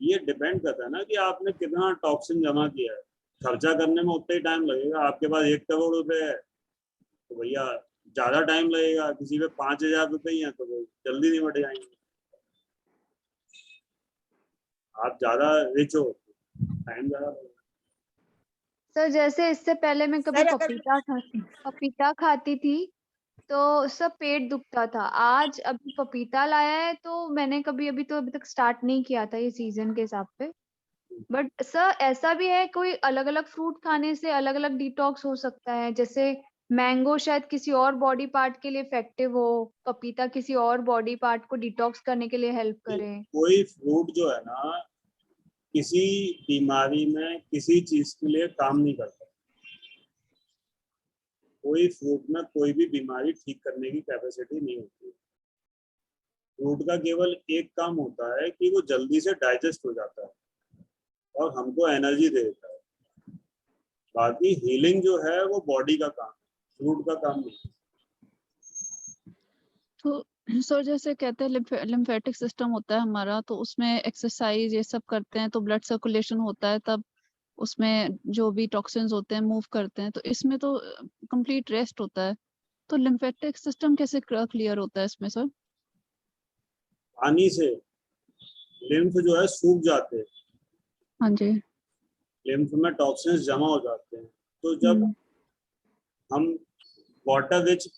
ये डिपेंड करता है ना कि आपने कितना टॉक्सिन जमा किया है। खर्चा करने में उतना ही टाइम लगेगा। आपके पास 1 करोड़ रुपए है तो भैया ज्यादा टाइम लगेगा। किसी पे 5,000 रुपए ही है तो वो जल्दी निपट जाएंगे। आप ज्यादा रिच हो, टाइम ज्यादा लगेगा। सर जैसे इससे पहले मैं कभी सर अगर पपीता खाती थी तो सब पेट दुखता था। आज अभी पपीता लाया है तो मैंने अभी तक स्टार्ट नहीं किया था ये सीजन के हिसाब पे। बट सर ऐसा भी है कोई अलग अलग फ्रूट खाने से अलग अलग डिटॉक्स हो सकता है? जैसे मैंगो शायद किसी और बॉडी पार्ट के लिए इफेक्टिव हो, पपीता किसी और बॉडी पार्ट को डिटॉक्स करने के लिए हेल्प करे। कोई फ्रूट जो है ना किसी बीमारी में किसी चीज के लिए काम नहीं करता। कोई फ्रूट में कोई भी बीमारी ठीक करने की कैपेसिटी नहीं होती। फ्रूट का केवल एक काम होता है कि वो जल्दी से डाइजेस्ट हो जाता है और हमको एनर्जी दे देता है। बाकी हीलिंग जो है वो बॉडी का काम है, फ्रूट का काम नहीं। तो सर जैसे कहते हैं लिम्फेटिक सिस्टम होता है हमारा, तो उसमें एक्सरसाइज ये सब करते हैं तो ब्लड सर्कुलेशन होता है, तब उसमें जो भी टॉक्सिन्स होते हैं मूव करते हैं। तो इसमें तो कंप्लीट रेस्ट होता है, तो लिम्फेटिक सिस्टम कैसे क्लियर होता है इसमें सर? पानी से लिम्फ जो है सूख जाते हैं, हाँ जी। लिम्फ में टॉक्सिन्स जमा हो जाते हैं। तो जब हम वाटर रिच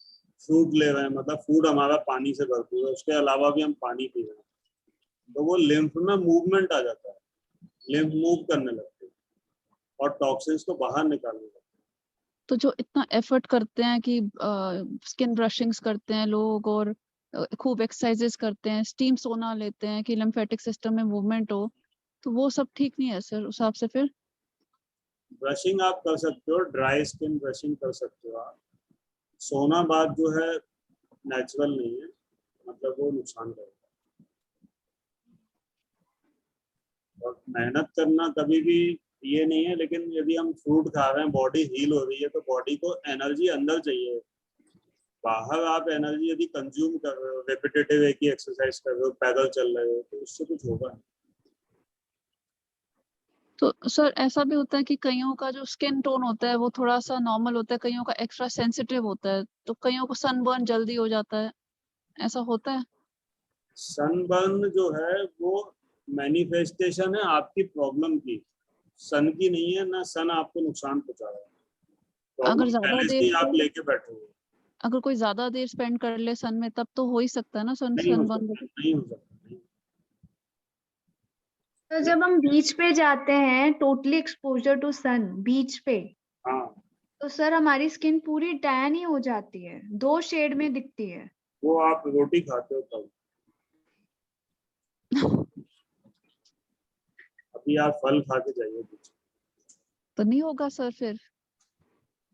फ्रूट ले रहे हैं, मतलब फूड हमारा पानी से भरपूर है, उसके अलावा भी हम पानी पी रहे हैं, तो वो लिम्फ में मूवमेंट आ जाता है, लिम्फ मूव करने लगते हैं और टॉक्सिन्स को बाहर निकालने लगते हैं। तो जो इतना एफर्ट करते हैं कि स्किन ब्रशिंग्स करते हैं लोग और खूब एक्सरसाइजेस करते हैं, स्टीम सोना लेते हैं कि लिम्फेटिक सिस्टम में मूवमेंट हो, तो वो सब ठीक नहीं है सर उस हिसाब से? फिर ब्रशिंग आप कर सकते हो, ड्राई स्किन ब्रशिंग कर सकते हो आप। सोना बात जो है नेचुरल नहीं है, मतलब वो नुकसान करेगा। और मेहनत करना कभी भी ये नहीं है, लेकिन यदि हम फ्रूट खा रहे हैं, बॉडी हील हो रही है, तो बॉडी को एनर्जी अंदर चाहिए। बाहर आप एनर्जी यदि कंज्यूम कर रहे हो, रेपिटेटिव एक ही एक्सरसाइज कर रहे हो, पैदल चल रहे हो, तो उससे कुछ होगा नहीं। तो सर ऐसा भी होता है कि कईयों का जो स्किन टोन होता है वो थोड़ा सा नॉर्मल होता है, कईयों का एक्स्ट्रा सेंसिटिव होता है, तो कईयों को सनबर्न जल्दी हो जाता है, ऐसा होता है? सनबर्न जो है वो मैनिफेस्टेशन है आपकी प्रॉब्लम की, सन की नहीं है। ना सन आपको नुकसान पहुंचा रहा है, अगर प्रॉब्लम ज्यादा पहले से देर ही आप से लेके बैठे हो। अगर कोई ज्यादा देर स्पेंड कर ले सन में, तब तो हो ही सकता है ना नहीं हो सनबर्न। सकता, नहीं हो सकता, नहीं। तो जब हम बीच पे जाते हैं टोटली एक्सपोजर टू सन बीच पे, हाँ, तो सर हमारी स्किन पूरी टैन ही हो जाती है, 2 शेड में दिखती है। वो आप रोटी खाते हो तब। अभी आप फल खा के जाइए कुछ। तो नहीं होगा सर फिर?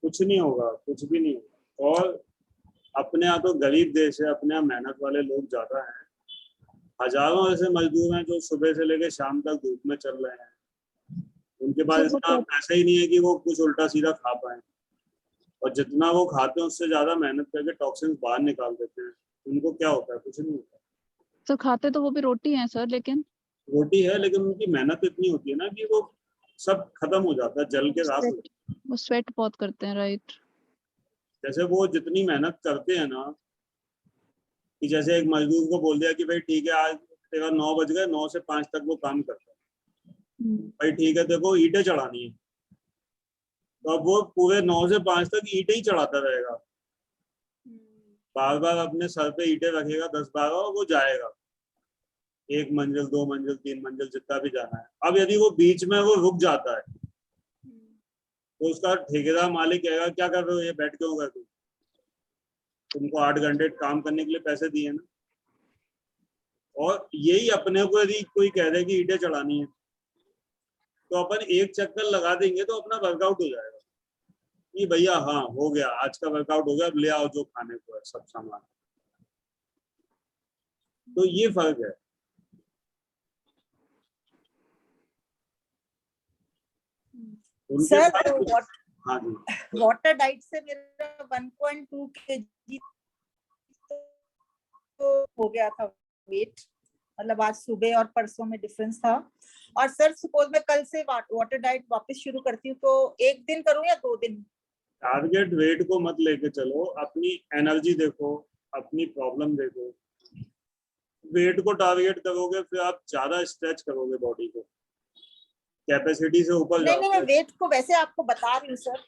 कुछ नहीं होगा, कुछ भी नहीं होगा। और अपने यहाँ तो गरीब देश है, अपने यहाँ मेहनत वाले लोग ज्यादा हैं। हजारों ऐसे मजदूर हैं जो सुबह से लेकर शाम तक धूप में चल रहे हैं, उनके पास सर वो इतना पैसा ही नहीं है कि वो कुछ उल्टा सीधा खा पाए। और जितना वो खाते हैं उससे ज्यादा मेहनत करके टॉक्सिन्स बाहर निकाल देते हैं। उनको क्या होता है? कुछ नहीं होता। तो खाते तो वो भी रोटी है सर, लेकिन रोटी है, लेकिन उनकी मेहनत इतनी होती है ना कि वो सब खत्म हो जाता है, जल के राख हो जाता है। वो स्वेट बहुत करते हैं, राइट? जैसे वो जितनी मेहनत करते हैं ना, कि जैसे एक मजदूर को बोल दिया कि भाई ठीक है आज तेरा 9 बज गए, 9 से 5 तक वो काम करता है, भाई ठीक है देखो ईंटें चढ़ानी है, तो अब वो पूरे 9 से 5 तक ईंटें ही चढ़ाता रहेगा, बार बार अपने सर पे ईंटें रखेगा 10-12 और वो जाएगा 1 मंजिल 2 मंजिल 3 मंजिल जितना भी जाना है। अब यदि वो बीच में वो रुक जाता है तो उसका ठेकेदार मालिक कहेगा क्या कर रहे हो, ये बैठ क्यों कर रहे हो, तुमको 8 घंटे काम करने के लिए पैसे दिए ना। और यही अपने को यदि कोई कह दे कि ईंटें चढ़ानी है तो अपन एक चक्कर लगा देंगे तो अपना वर्कआउट हो जाएगा कि भैया हाँ हो गया, आज का वर्कआउट हो गया, अब ले आओ जो खाने को है सब सामान। तो ये फर्क है। उनके सर पास तो हाँ जी, वाटर डाइट से मेरा 1.2 kg तो हो गया था वेट, मतलब आज सुबह और परसों में डिफरेंस था। और सर सपोज मैं कल से वाटर डाइट वापस शुरू करती हूँ तो 1 दिन करूँ या 2 दिन? टारगेट वेट को मत लेके चलो, अपनी एनर्जी देखो, अपनी प्रॉब्लम देखो। वेट को टारगेट करोगे फिर आप ज्यादा स्ट्रेच करोगे बॉडी को, कैपेसिटी से ऊपर नहीं मैं जाओगे। वेट को वैसे आपको बता रही हूँ सर।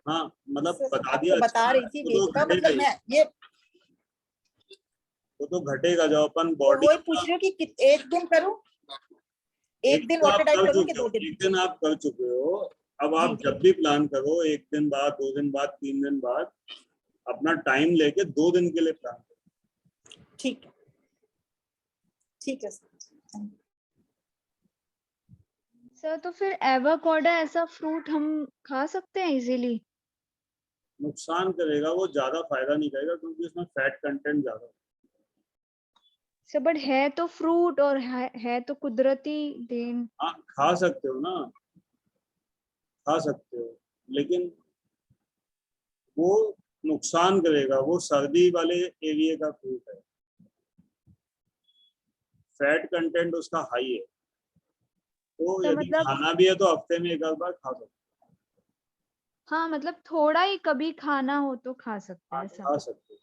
हाँ मतलब सर, बता आपको दिया, बता अच्छा रही है, थी वो वेट तो का, घटेगा मतलब ही, मैं ये वो तो घटेगा जब अपन तो बॉडी वही पूछ रही हूँ कि 1 दिन करूँ, 1 दिन तो आप वाटर डाइट कर करूँ कि चुके 2 हो, दिन? एक दिन आप कर चुके हो। अब जी आप जी जब भी प्लान करो 1 दिन बाद, 2 दिन बाद, 3 दिन बाद, अपना टाइम लेके 2 दिन के लिए प्लान करो। ठीक है, ठीक है सर। सर तो फिर एवोकाडो ऐसा फ्रूट हम खा सकते हैं इजीली? नुकसान करेगा, वो ज्यादा फायदा नहीं करेगा क्योंकि उसमें फैट कंटेंट ज्यादा है। सर बट है तो फ्रूट और है तो कुदरती देन। हाँ खा सकते हो ना, खा सकते हो, लेकिन वो नुकसान करेगा, वो सर्दी वाले एरिया का फ्रूट है, फैट कंटेंट उसका हाई है, तो सर यदि मतलब खाना भी है तो हफ्ते में 1 आध बार खा सकते हाँ, मतलब थोड़ा ही कभी खाना हो तो खा सकते हो। हैं हाँ, ऐसा? खा सकते हो।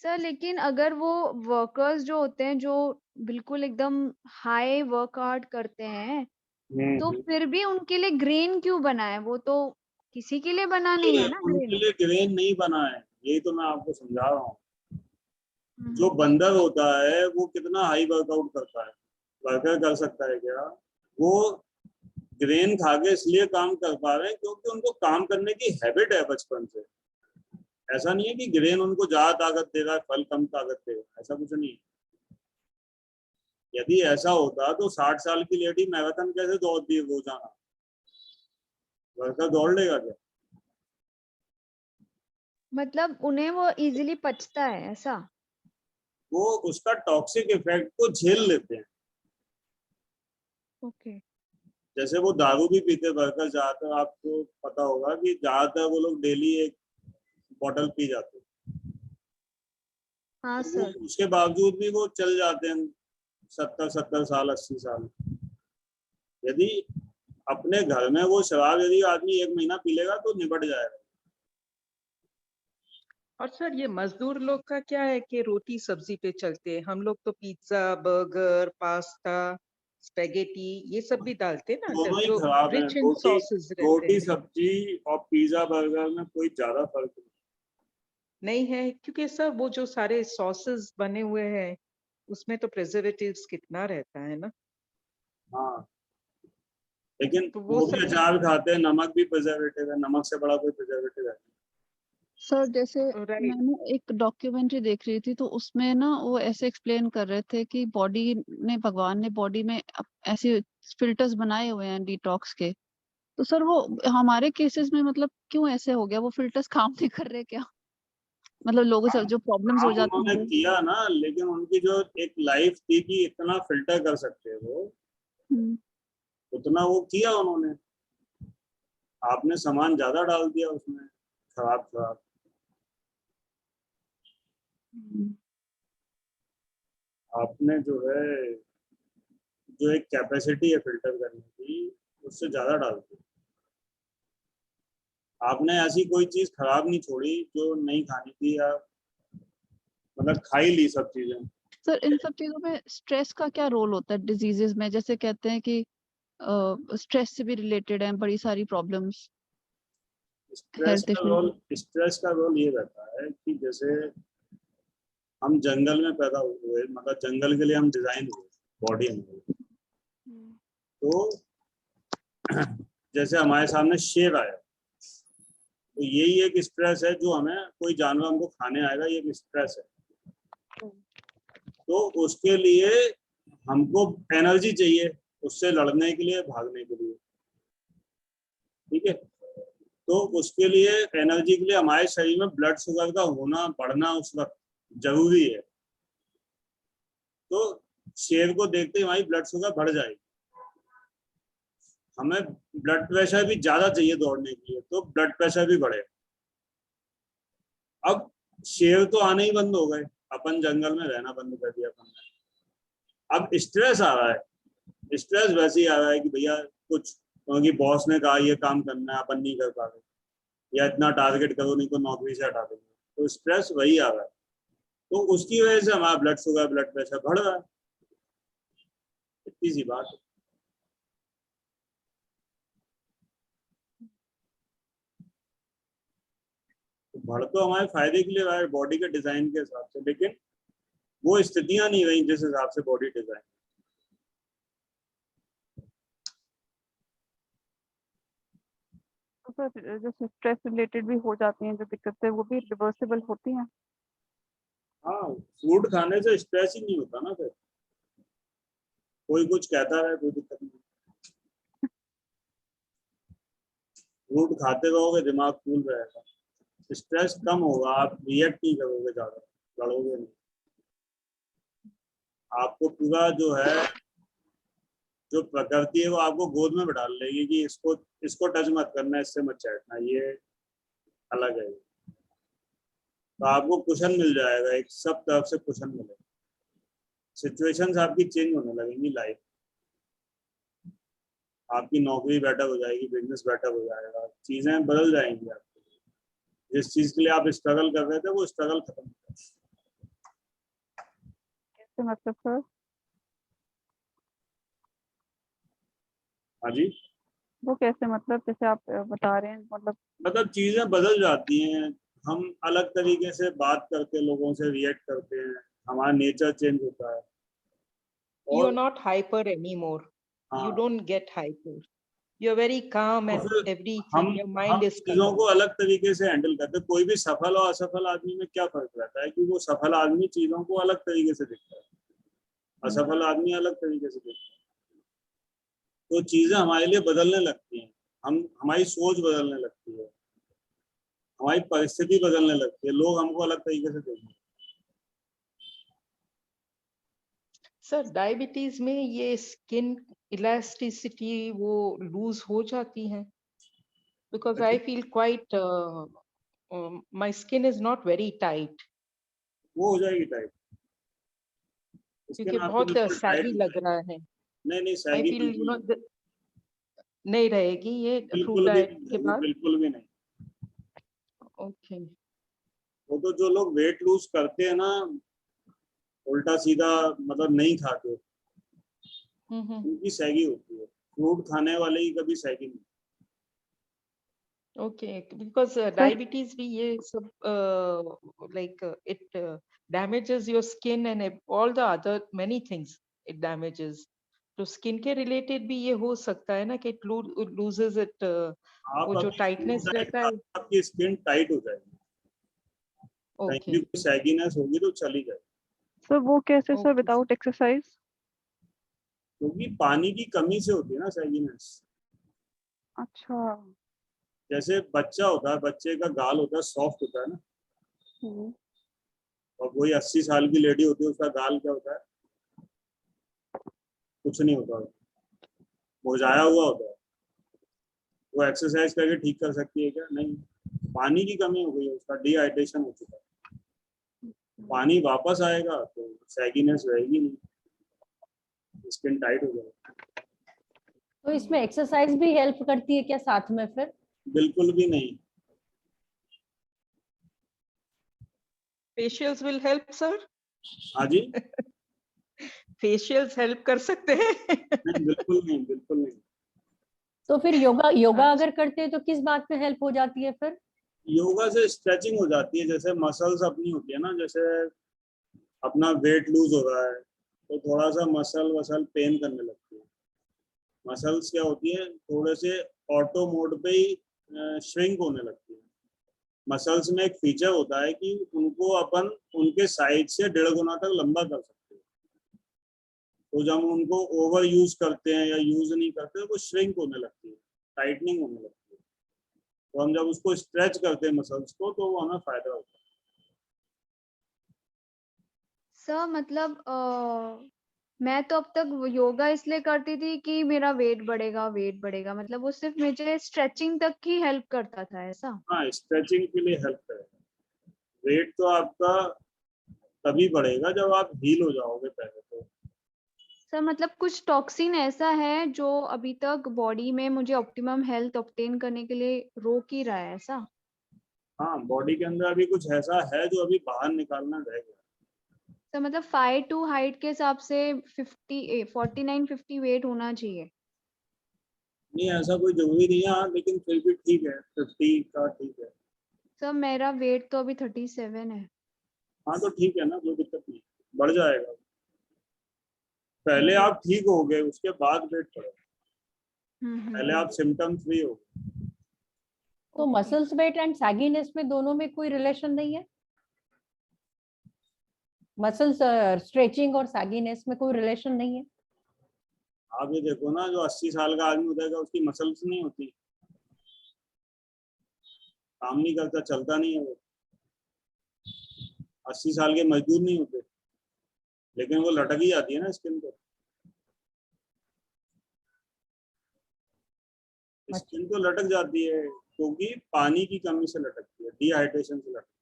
सर लेकिन अगर वो वर्कर्स जो होते हैं जो बिल्कुल एकदम हाई वर्कआउट करते हैं तो हम्म। फिर भी उनके लिए ग्रेन क्यों बना है? वो तो किसी के लिए बना नहीं है ना उनके ग्रेन। लिए ग्रेन नहीं बना है, यही तो मैं आपको समझा रहा हूँ। जो हम्म। बंदर होता है वो कितना हाई वर्कआउट करता है, वर्कर कर सकता है क्या? वो ग्रेन खा के इसलिए काम कर पा रहे हैं क्योंकि उनको काम करने की हैबिट है बचपन से। ऐसा नहीं है कि ग्रेन उनको ज्यादा ताकत दे रहा है, फल कम ताकत देगा, ऐसा कुछ नहीं है। यदि ऐसा होता तो 60 साल की लेडी मैराथन कैसे दौड़ती है रोजाना? वर्कर दौड़ लेगा क्या? मतलब उन्हें वो इजीली पचता है ऐसा? वो उसका टॉक्सिक इफेक्ट को झेल लेते हैं। ओके। जैसे वो दारू भी पीते वर्कर ज्यादातर, आपको पता होगा कि ज्यादातर वो लोग डेली 1 बॉटल पी जाते हैं, हाँ तो सर। उसके बावजूद भी वो चल जाते हैं 70 साल 80 साल। यदि अपने घर में वो शराब यदि आदमी 1 महीना पी लेगा तो निपट जाएगा। और सर ये मजदूर लोग का क्या है कि रोटी सब्जी पे चलते हैं, हम लोग तो पिज्जा बर्गर पास्ता स्पेगेटी ये सब भी डालते हैं ना सर, दोनों ही जो खराब है, रिच इन सॉसेस रहते रोटी हैं। सब्जी और पिज्जा बर्गर में कोई ज्यादा फर्क नहीं है क्योंकि सर वो जो सारे सॉसेस बने हुए हैं उसमें तो प्रिजर्वेटिव्स कितना रहता है ना, हाँ, लेकिन तो वो वो भी सब भी अचार खाते हैं, नमक भी प्रिजर्वेटिव है, नमक से बड़ा कोई प्रिजर्वेटिव है? सर जैसे राइट। मैंने एक डॉक्यूमेंट्री देख रही थी तो उसमें ना वो ऐसे एक्सप्लेन कर रहे थे कि बॉडी ने भगवान ने बॉडी में ऐसे फिल्टर्स बनाए हुए हैं डिटॉक्स के। तो सर वो हमारे केसेस में मतलब क्यों ऐसे हो गया, वो फिल्टर्स काम नहीं कर रहे क्या? मतलब लोगों से जो प्रॉब्लम्स हो हाँ, जाती उन्होंने हैं। किया ना, लेकिन उनकी जो एक लाइफ थी कि इतना फिल्टर कर सकते हैं वो, हम्म, उतना वो किया उन्होंने। आपने सामान ज्यादा डाल दिया उसमें, खराब खराब। हम्म, आपने जो है, जो एक कैपेसिटी है फिल्टर करने की, उससे ज्यादा डाल दी। आपने ऐसी कोई चीज खराब नहीं छोड़ी जो नहीं खानी थी, या मतलब खाई ली सब चीजें। सर इन सब चीजों में स्ट्रेस का क्या रोल होता है डिजीजेस में? जैसे कहते हैं कि स्ट्रेस से भी रिलेटेड है बड़ी सारी प्रॉब्लम्स, हेल्थ इश्यूज। स्ट्रेस का रोल ये रहता है कि जैसे हम जंगल में पैदा हुए, मतलब जंगल के लिए हम डिजाइन हुए बॉडी में। तो जैसे हमारे सामने शेर आया, तो यही एक स्ट्रेस है जो हमें, कोई जानवर हमको खाने आएगा, ये एक स्ट्रेस है। तो उसके लिए हमको एनर्जी चाहिए, उससे लड़ने के लिए, भागने के लिए। ठीक है, तो उसके लिए एनर्जी के लिए हमारे शरीर में ब्लड शुगर का होना, बढ़ना उस वक्त जरूरी है। तो शेर को देखते ही हमारी ब्लड शुगर बढ़ जाएगी। हमें ब्लड प्रेशर भी ज्यादा चाहिए दौड़ने के लिए, तो ब्लड प्रेशर भी बढ़े। अब शेर तो आने ही बंद हो गए, अपन जंगल में रहना बंद कर दिया अपन ने। अब स्ट्रेस आ रहा है, स्ट्रेस वैसे ही आ रहा है कि भैया कुछ, क्योंकि बॉस ने कहा ये काम करना है, अपन नहीं कर पा रहे, या इतना टारगेट करो नहीं तो नौकरी से हटा देंगे। तो स्ट्रेस वही आ रहा है, तो उसकी वजह से हमारा ब्लड शुगर, ब्लड प्रेशर बढ़ रहा है। इतनी सी बात है। बढ़ तो हमारे फायदे के लिए रहा है बॉडी के डिजाइन के हिसाब से, लेकिन वो स्थितियां नहीं रही जिस हिसाब से बॉडी डिजाइन। तो सर जैसे स्ट्रेस रिलेटेड भी हो जाती हैं जो दिक्कतें, वो भी रिवर्सिबल होती हैं? हाँ, फूड खाने से स्ट्रेस ही नहीं होता ना फिर। कोई कुछ कहता है, कोई दिक्कत नहीं। फ्रूट खाते रहोगे, दिमाग कूल रहेगा, स्ट्रेस कम होगा, आप रिएक्ट नहीं करोगे ज्यादा, लड़ोगे नहीं। आपको पूरा जो है, जो प्रकृति है वो आपको गोद में बैठा लेगी कि इसको टच मत करना, इससे मत चैटना, ये अलग है। तो आपको कुशन मिल जाएगा, एक सब तरफ से कुशन मिलेगा। सिचुएशंस आपकी चेंज होने लगेंगी, लाइफ आपकी, नौकरी बेटर हो जाएगी, बिजनेस बेटर हो जाएगा, चीजें बदल जाएंगी आपकी। जिस चीज के लिए आप स्ट्रगल कर रहे थे, वो स्ट्रगल खत्म हो जाएगा। कैसे मतलब सर? हाँ जी, वो कैसे मतलब, जैसे आप बता रहे हैं मतलब चीजें बदल जाती हैं, हम अलग तरीके से बात करते हैं, लोगों से रिएक्ट करते हैं, हमारा नेचर चेंज होता है। You're और not hyper anymore. You हाँ, don't get hyper. You're very calm तो and फिर everything. Your हम mind is चीजों calm. को अलग तरीके से हैंडल करते हैं। कोई भी सफल और असफल आदमी में क्या फर्क रहता है कि वो सफल आदमी चीजों को अलग तरीके से देखता है, असफल आदमी अलग तरीके से देखता है। तो चीजें हमारे लिए बदलने लगती हैं, हमारी सोच बदलने लगती है, हमारी परिस्थिति बदलने लगती है, लोग हमको अलग तरीके से देखते हैं। सर डायबिटीज में ये स्किन इलास्टिसिटी वो लूज हो जाती है, because I feel quite my skin is not very tight, वो हो जाएगी टाइप, क्योंकि स्किन आपकी बहुत बिल्कुल टाइट सैगी हो लग जाएगी। रहा है। नहीं, I सैगी feel बिल्कुल नहीं रहेगी ये फ्रूट बिल्कुल भी डाइट नहीं के रहेगी, बाद। बिल्कुल भी नहीं। ओके। वो तो जो लोग वेट लूज करते हैं ना, उल्टा सीधा, मतलब नहीं खाते, उनकी सैगी होती है। फ्रूट खाने वाले की कभी सैगी नहीं। ओके, बिकॉज डायबिटीज भी ये सब like it damages your skin and all the other many things it damages. तो स्किन के रिलेटेड भी ये हो सकता है ना कि it loses it आप वो जो अभी फ्रूट टाइटनेस डाइट रहता खा, है। आपकी स्किन टाइट हो जाएगी। कहीं ओके भी कोई सैगीनेस होगी तो चली जाए, सर वो कैसे सर ओके विदाउट एक्सरसाइज? क्योंकि पानी की कमी से होती है ना सैगीनेस। अच्छा। जैसे बच्चा होता है, बच्चे का गाल होता है सॉफ्ट होता है ना, हम्म। और कोई 80 साल की लेडी होती है उसका गाल क्या होता है, कुछ नहीं होता, मुरझाया हुआ होता है। वो एक्सरसाइज करके ठीक कर सकती है क्या? नहीं, पानी की कमी हो गई है, उसका डिहाइड्रेशन हो चुका है। पानी वापस आएगा तो सैगीनेस रहेगी नहीं, स्किन टाइट हो जाएगी। तो इसमें एक्सरसाइज भी हेल्प करती है क्या साथ में फिर? बिल्कुल भी नहीं। Facials will help sir? हाँ जी, फेशियल्स हेल्प कर सकते हैं? नहीं बिल्कुल नहीं, बिल्कुल नहीं। तो फिर योगा योगा अगर करते हैं तो किस बात में हेल्प हो जाती है फिर? योगा से स्ट्रेचिंग हो जाती है, जैसे मसल्स अपनी होती है ना, जैसे अपना वेट लूज हो रहा है तो थोड़ा सा मसल वसल पेन करने लगती है। मसल्स क्या होती है, थोड़े से ऑटो मोड पे ही श्रिंक होने लगती है। मसल्स में एक फीचर होता है कि उनको अपन उनके साइज से 1.5 गुना तक लंबा कर सकते हैं। तो जब हम उनको ओवर यूज करते हैं या यूज नहीं करते तो वो श्रिंक होने लगती है, टाइटनिंग होने लगती है। तो हम जब उसको स्ट्रेच करते हैं मसल्स को तो वो हमें फायदा होता है। सर मतलब मैं तो अब तक योगा इसलिए करती थी कि मेरा वेट बढ़ेगा, मतलब वो सिर्फ मुझे स्ट्रेचिंग तक ही हेल्प करता था, ऐसा? हाँ, स्ट्रेचिंग के लिए हेल्प करेगा। वेट तो आपका तभी बढ़ेगा जब आप हील हो जाओगे पहले तो। सर मतलब कुछ टॉक्सिन ऐसा है जो अभी तक बॉडी में मुझे ऑप्टिमम हेल्थ ऑब्टेन करने के लिए रोक ही रहा है, ऐसा? हाँ, बॉडी के अंदर अभी कुछ ऐसा है जो अभी बाहर निकालना रह गया। सर मतलब 5'2" हाइट के हिसाब से 49-50 वेट होना चाहिए। नहीं, ऐसा कोई जरूरी नहीं है, हाँ, लेकिन फिर भी ठीक है, 50 का ठीक है। सर मेरा वेट तो अभी 37 है। हाँ तो ठीक है ना, कोई दिक्कत नहीं, बढ़ जाएगा। पहले जी। आप ठीक हो गए उसके बाद वेट बढ़ेगा, पहले आप हम्म। सिम्टम फ्री हो। तो okay. Muscles wait and sagginess में दोनों में कोई रिलेशन नहीं है? मसल्स स्ट्रेचिंग और सैगीनेस में कोई रिलेशन नहीं है? आप ये देखो ना, जो 80 साल का आदमी होता है उसकी मसल्स नहीं होती, काम नहीं करता, चलता नहीं है वो। 80 साल के मजदूर नहीं होते, लेकिन वो लटक ही जाती है ना स्किन पे। स्किन तो लटक जाती है क्योंकि पानी की कमी से लटकती है, डिहाइड्रेशन से लटकती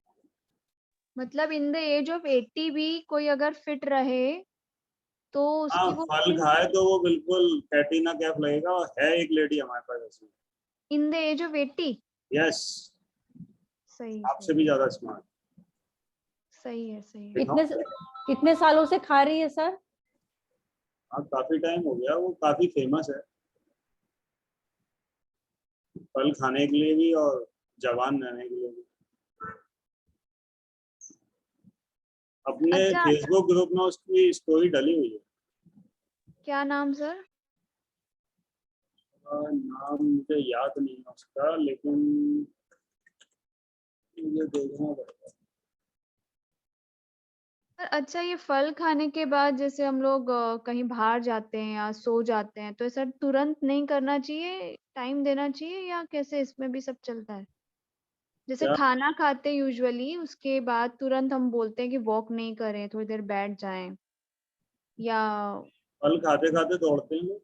मतलब इन द एज ऑफ 80 भी कोई अगर फिट रहे तो है। हाँ, उसकी वो फल खाए तो वो बिल्कुल कैटरीना कैफ लगेगा, और है एक लेडी हमारे पास ऐसी। In the age of 80? Yes, सही आपसे भी ज्यादा स्मार्ट। सही है, सही है। कितने सालों से खा रही है सर? हाँ, काफी टाइम हो गया, वो काफी फेमस है फल खाने के लिए भी और जवान रहने के लिए भी। अपने अच्छा, फेसबुक ग्रुप में उसकी स्टोरी डली हुई है। क्या नाम सर? नाम मुझे याद नहीं है उसका, लेकिन मुझे देखना पड़ेगा। अच्छा, ये फल खाने के बाद जैसे हम लोग कहीं बाहर जाते हैं या सो जाते हैं तो ऐसा तुरंत नहीं करना चाहिए, टाइम देना चाहिए, या कैसे इसमें भी सब चलता है? जैसे क्या? खाना खाते यूजुअली उसके बाद तुरंत हम बोलते हैं कि वॉक नहीं करें, थोड़ी देर बैठ जाएं, या फल खाते खाते दौड़ते हैं लोग।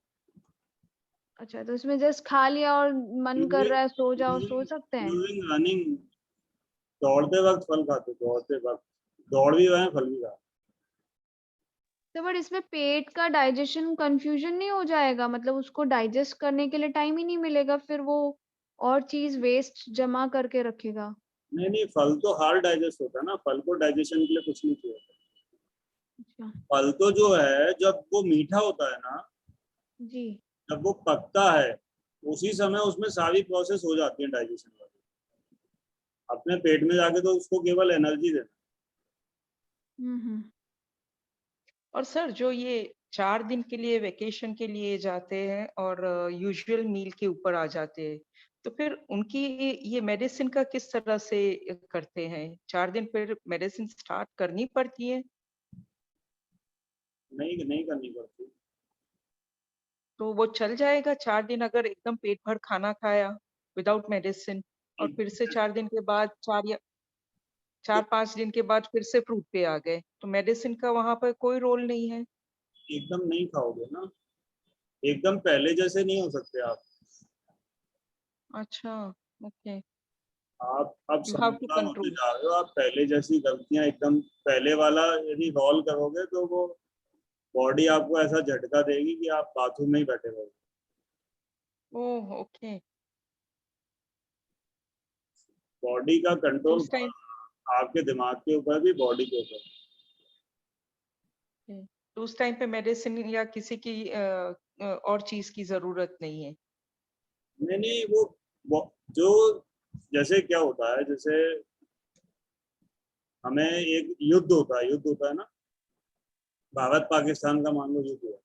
अच्छा तो उसमें जस्ट खा लिया और मन कर रहा है सो जाओ, सो सकते हैं? ड्यूरिंग रनिंग, दौड़ते वक्त फल खाते, दौड़ते वक्त दौड़ भी रहे हैं, फल भी खा रहे हैं। तो बट इसमें पेट का डाइजेशन कंफ्यूजन नहीं हो जाएगा? मतलब उसको डाइजेस्ट करने के लिए टाइम ही नहीं मिलेगा, फिर वो और चीज वेस्ट जमा करके रखेगा। नहीं नहीं, फल तो हार्ड डाइजेस्ट होता है ना, फल को डाइजेशन के लिए कुछ नहीं चाहिए। अच्छा। फल तो जो है जब वो मीठा होता है ना, जी। जब वो पकता है उसी समय उसमें सारी प्रोसेस हो जाती है डाइजेशन वाली। अपने पेट में जाके तो उसको केवल एनर्जी देना। हम्म। और सर जो ये 4 दिन के लिए वेकेशन के लिए जाते हैं और यूजुअल मील के ऊपर आ जाते हैं, तो फिर उनकी ये मेडिसिन का किस तरह से करते हैं? 4 दिन फिर मेडिसिन स्टार्ट करनी पड़ती है? नहीं नहीं करनी पड़ती। तो वो चल जाएगा 4 दिन अगर एकदम पेट भर खाना खाया विदाउट मेडिसिन और फिर से 4 दिन के बाद 4-5 दिन के बाद फिर से फ्रूट पे आ गए, तो मेडिसिन का वहां पर कोई रोल नहीं है? एकदम नहीं खाओगे ना, एकदम पहले जैसे नहीं हो सकते आप। अच्छा, ओके। आप अब यू हैव टू समझदार होते कंट्रोल। जा रहे हो, आप पहले जैसी गलतियां एकदम पहले वाला यदि रॉल करोगे तो वो बॉडी आपको ऐसा झटका देगी कि आप बाथरूम में ही बैठे रहोगे। ओह, ओके। बॉडी का तो कंट्रोल उस टाइम आपके दिमाग के ऊपर भी बॉडी के ऊपर। तो उस टाइम पे मेडिसिन या किसी की और चीज की जरूरत नहीं है? नहीं नहीं, वो जो जैसे क्या होता है, जैसे हमें एक युद्ध होता है ना, भारत पाकिस्तान का मान लो युद्ध हुआ,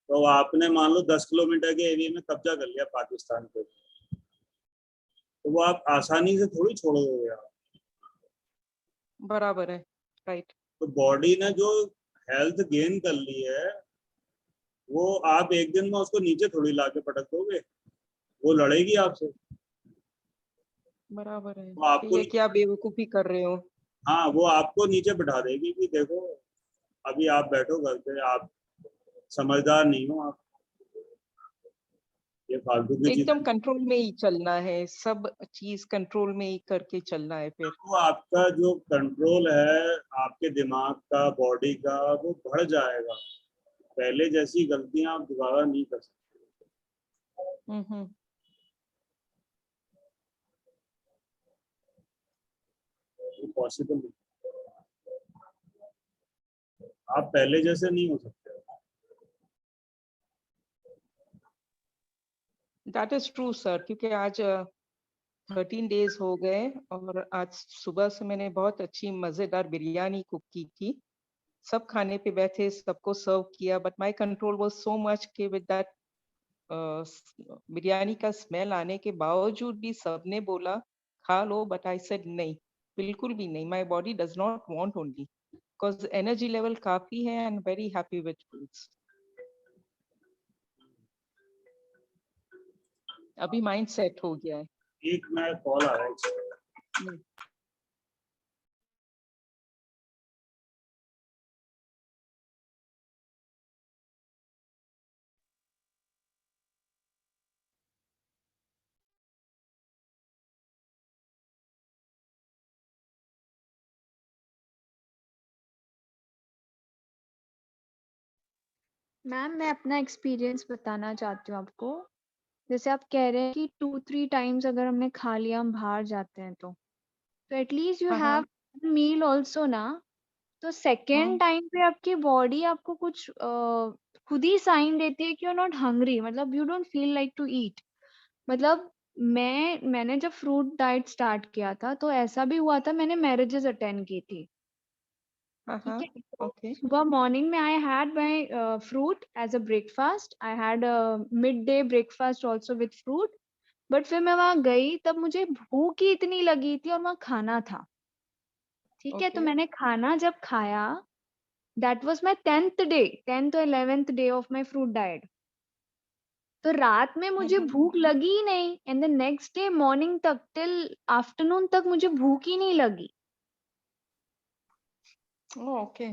तो आपने मान लो 10 किलोमीटर के एरिया में कब्जा कर लिया पाकिस्तान पे, तो वो आप आसानी से थोड़ी छोड़ दोगे आप। बराबर है, राइट। तो बॉडी ने जो हेल्थ गेन कर ली है, वो आप एक दिन में उसको नीचे थोड़ी लाके पटक दोगे, वो लड़ेगी आपसे। बराबर है, वो आपको ये क्या बेवकूफी कर रहे हो? हाँ, वो आपको नीचे बिठा देगी कि देखो अभी आप बैठो घर पे, आप समझदार नहीं हो, आप ये फालतू की चीजें। एकदम कंट्रोल में ही चलना है, सब चीज कंट्रोल में ही करके चलना है फिर। तो आपका जो कंट्रोल है आपके दिमाग का, बॉडी का, वो बढ़ जाएगा। पहले जैसी गलतियां आप दोबारा नहीं कर सकते। हम्म। पॉसिबल नहीं, आप पहले जैसे नहीं हो सकते। दैट इज ट्रू सर, क्योंकि आज 13 डेज हो गए और आज सुबह से मैंने बहुत अच्छी मजेदार बिरयानी कुक की थी। सब खाने पे बैठे, सबको सर्व किया, but my control was so much कि विद दैट बिरयानी का स्मेल आने के बावजूद भी सबने बोला खा लो, बट आई सेड नहीं, बिल्कुल भी नहीं। My body does not want only, because energy level काफी है and very happy with foods. अभी माइंड सेट हो गया है। एक मैं कॉल आ रहा है। हम्म। मैम मैं अपना एक्सपीरियंस बताना चाहती हूँ आपको। जैसे आप कह रहे हैं कि 2-3 टाइम्स अगर हमने खा लिया, हम बाहर जाते हैं तो एटलीस्ट यू हाँ हैव हाँ। मील ऑल्सो ना। तो सेकेंड हम्म। टाइम पे आपकी बॉडी आपको कुछ खुद ही साइन देती है कि यू आर नॉट हंग्री, मतलब you don't feel like to eat. मतलब मैंने जब फ्रूट डाइट स्टार्ट किया था तो ऐसा भी हुआ था, मैंने मैरिजेस अटेंड की थी, हाँ ठीक हाँ। है। तो ओके। सुबह मॉर्निंग में I had my fruit as a breakfast, I had mid day breakfast also with fruit. But फिर मैं वहां गई तब मुझे भूख ही इतनी लगी थी और वहां खाना था, ठीक है। तो ओके। मैंने खाना जब खाया, दैट वाज माय 10th और 11th day of my fruit diet. तो रात में मुझे भूख लगी ही नहीं, and the next day morning तक टिल आफ्टरनून तक मुझे भूख ही नहीं लगी। ओके।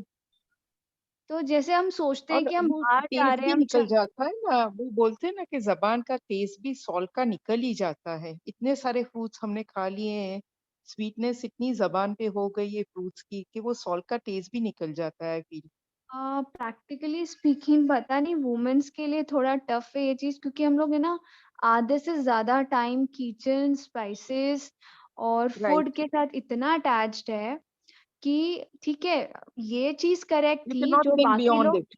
तो जैसे हम सोचते हैं और कि हम वो बाहर जा टेस्ट रहे भी हैं, निकल जाता है ना, वो बोलते हैं ना कि जबान का टेस्ट भी सॉल्ट का निकल ही जाता है। इतने सारे फ्रूट्स हमने खा लिए हैं, स्वीटनेस इतनी जबान पे हो गई है फ्रूट्स की कि वो सॉल्ट का टेस्ट भी निकल जाता है फील। प्रैक्टिकली स्पीकिंग पता नहीं वुमेन्स के लिए थोड़ा टफ है ये चीज, क्योंकि हम लोग है ना आधे से ज्यादा टाइम किचन, स्पाइसेस और राइट। फूड के साथ इतना अटैच्ड है कि ठीक है, ये चीज करेक्ट यू कैन थी नॉट जो थिंक बाकी बियॉन्ड लोग, इट।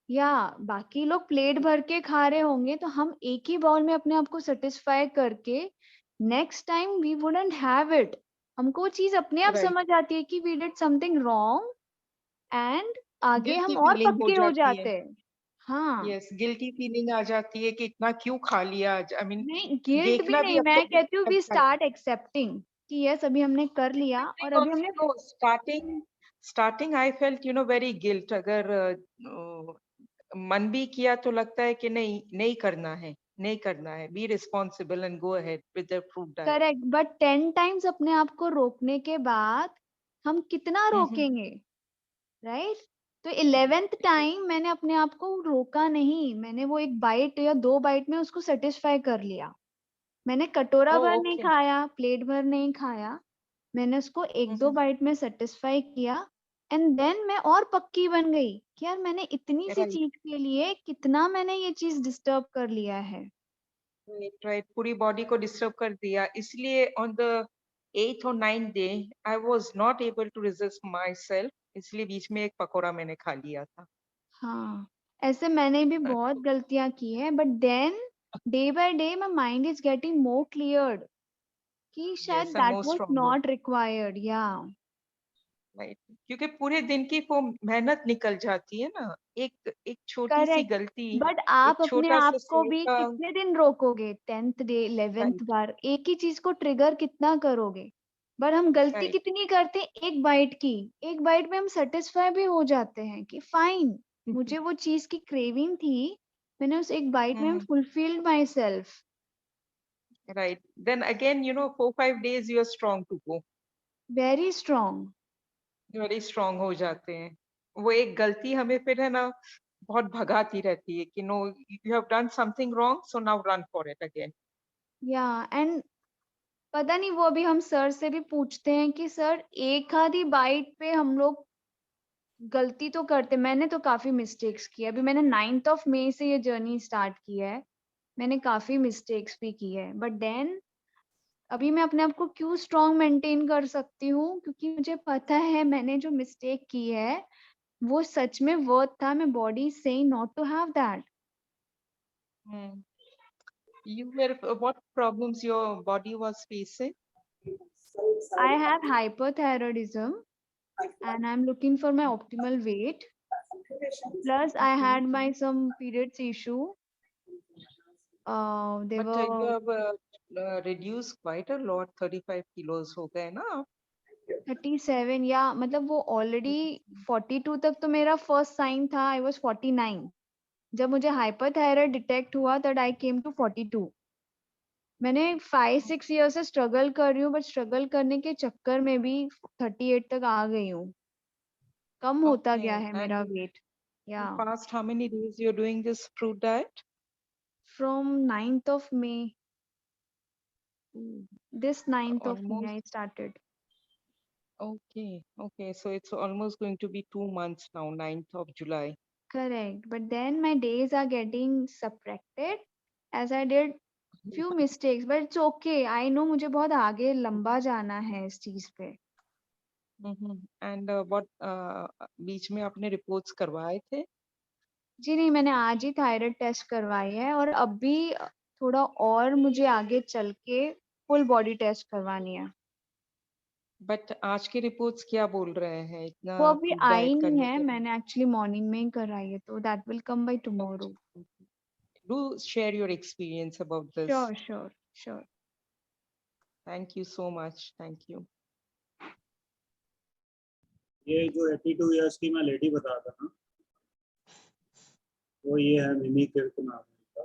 या बाकी लोग प्लेट भर के खा रहे होंगे तो हम एक ही बाउल में अपने आप को सेटिस्फाई करके next time we wouldn't have it. हमको वो चीज अपने आप राइट। समझ आती है कि we did something wrong, and आगे हम गिल्टी और फीलिंग हो पक्के हो जाती है। जाते हैं। हाँ यस, गिल्टी फीलिंग आ जाती है कि इतना क्यों खा लिया आज, आई मीन नहीं, गिल्ट भी देखना भी नहीं, अब मैं तो कहती हूँ वी लगता है। स्टार्ट एक्सेप्टिंग कि यस अभी हमने कर लिया और अभी हमने no, starting I felt very guilt, अगर मन भी किया तो लगता है कि नहीं नहीं करना है, नहीं करना है, be responsible and go ahead with the fruit diet. Correct, but 10 times अपने आप को रोकने के बाद हम कितना रोकेंगे, राइट? तो 11th टाइम मैंने अपने आप को रोका नहीं, मैंने वो 1 बाइट या 2 बाइट में उसको सेटिस्फाई कर लिया। मैंने कटोरा भर नहीं ओके। खाया, प्लेट भर नहीं खाया, मैंने उसको 1-2 बाइट में सेटिस्फाई किया एंड देन मैं और पक्की बन गई कि यार मैंने इतनी सी राइट चीज के लिए कितना मैंने ये चीज डिस्टर्ब कर लिया है। राइट राइट, पूरी बॉडी को डिस्टर्ब कर दिया, इसलिए ऑन द 8th और 9th day I was not able to resist myself, इसलिए बीच में एक पकोड़ा मैंने खा लिया था। हाँ, ऐसे मैंने भी बहुत गलतियां की है, but then day by day my mind is getting more cleared कि शायद yes, and that more was stronger. Not required. Yeah right, क्योंकि पूरे दिन की वो मेहनत निकल जाती है ना, एक एक छोटी सी करेक्ट, गलती, बट एक आप अपने छोटा सा आप को भी सिरका। कितने दिन रोकोगे? 10th डे, 11th राइट बार एक ही चीज को ट्रिगर कितना करोगे? बट हम गलती राइट। कितनी करते हैं? एक बाइट की, एक बाइट में हम सेटिस्फाई भी हो जाते हैं कि फाइन, मुझे वो चीज की क्रेविंग थी, मैंने उस एक बाइट में fulfilled myself. Right, then again 4-5 days you are strong to go, very strong. Very strong हो जाते हैं। वो एक गलती हमें फिर है ना बहुत भगाती रहती है कि no, you have done something wrong, so now run for it again. Yeah and पता नहीं, वो अभी हम सर से भी पूछते हैं कि सर एक आधी बाइट पे हम लोग गलती तो करते, मैंने तो काफी मिस्टेक्स की है। अभी मैंने 9th ऑफ मई से ये जर्नी स्टार्ट की है, मैंने काफी मिस्टेक्स भी की है, बट देन अभी मैं अपने आप को क्यों स्ट्रॉन्ग मेंटेन कर सकती हूँ? क्योंकि मुझे पता है मैंने जो मिस्टेक की है वो सच में वर्थ था, मैं बॉडी से not to have that. You were, what problems your body was facing? I have hypothyroidism and I'm looking for my optimal weight. Plus I Okay. had my some periods issue. They But you were have reduced quite a lot, 35 kilos हो गए ना आप? 37, या मतलब वो ऑलरेडी 42 तक तो मेरा फर्स्ट साइन था, आई वाज 49। जब मुझे हाइपरथायराइड डिटेक्ट हुआ तब आई केम टू 42। मैंने 5-6 ईयर से स्ट्रगल कर रही हूँ, बट स्ट्रगल करने के चक्कर में भी 38 तक आ गई हूँ, कम होता गया Okay. है And मेरा वेट। या in past how many days you're doing this fruit diet? From 9th of May, this 9th of May Almost. I started. Okay. Okay. So it's almost going to be 2 months now, 9th of July. Correct, but then my days are getting subtracted as I did few mistakes, but it's okay, I know मुझे बहुत आगे लंबा जाना है इस चीज पे। And what बीच में आपने reports करवाए थे? जी नहीं, मैंने आज ही थायराइड टेस्ट करवाई है और अभी थोड़ा और मुझे आगे चल के फुल बॉडी टेस्ट करवानी है। बट आज के रिपोर्ट्स क्या बोल रहे हैं इतना वो अभी फ्रूट आई डाइट नहीं करने है, के बाद? मैंने एक्चुअली मॉर्निंग में ही कराई है, तो that will come by tomorrow. Do share your experience about this. Sure sure sure. Thank you so much. Thank you. ये जो 82 इयर्स की मैं लेडी बता था ना, वो ये है मिमी किर्क नाम है इनका।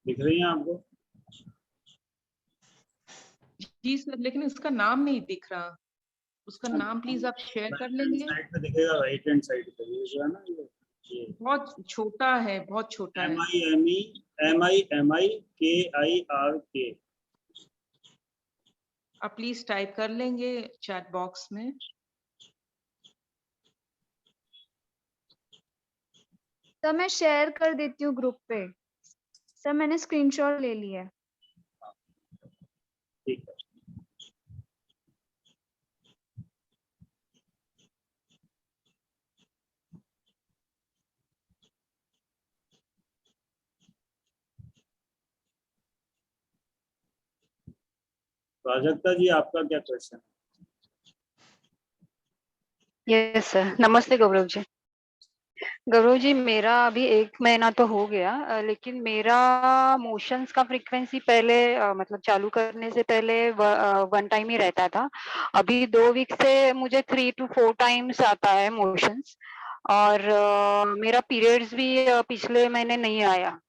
दिख रही है आपको? जी सर, लेकिन उसका नाम नहीं दिख रहा, उसका नाम प्लीज आप शेयर कर लेंगे। साइड पे दिखेगा, राइट हैंड साइड पे ये जो है ना, ये बहुत छोटा है, बहुत छोटा है। MIMIKIRK। आप प्लीज टाइप कर लेंगे चैट बॉक्स में। तो मैं शेयर कर देती हूँ ग्रुप पे। सर मैंने स्क्रीनशॉट ले लिया है। ठीक है। प्राजक्ता जी आपका क्या क्वेश्चन है? यस सर, नमस्ते गौरव जी। गौरव जी, मेरा अभी 1 महीना तो हो गया, लेकिन मेरा मोशंस का फ्रीक्वेंसी पहले मतलब चालू करने से पहले 1 टाइम ही रहता था। अभी 2 वीक से मुझे 3 to 4 टाइम्स आता है मोशंस, और मेरा पीरियड्स भी पिछले महीने नहीं आया,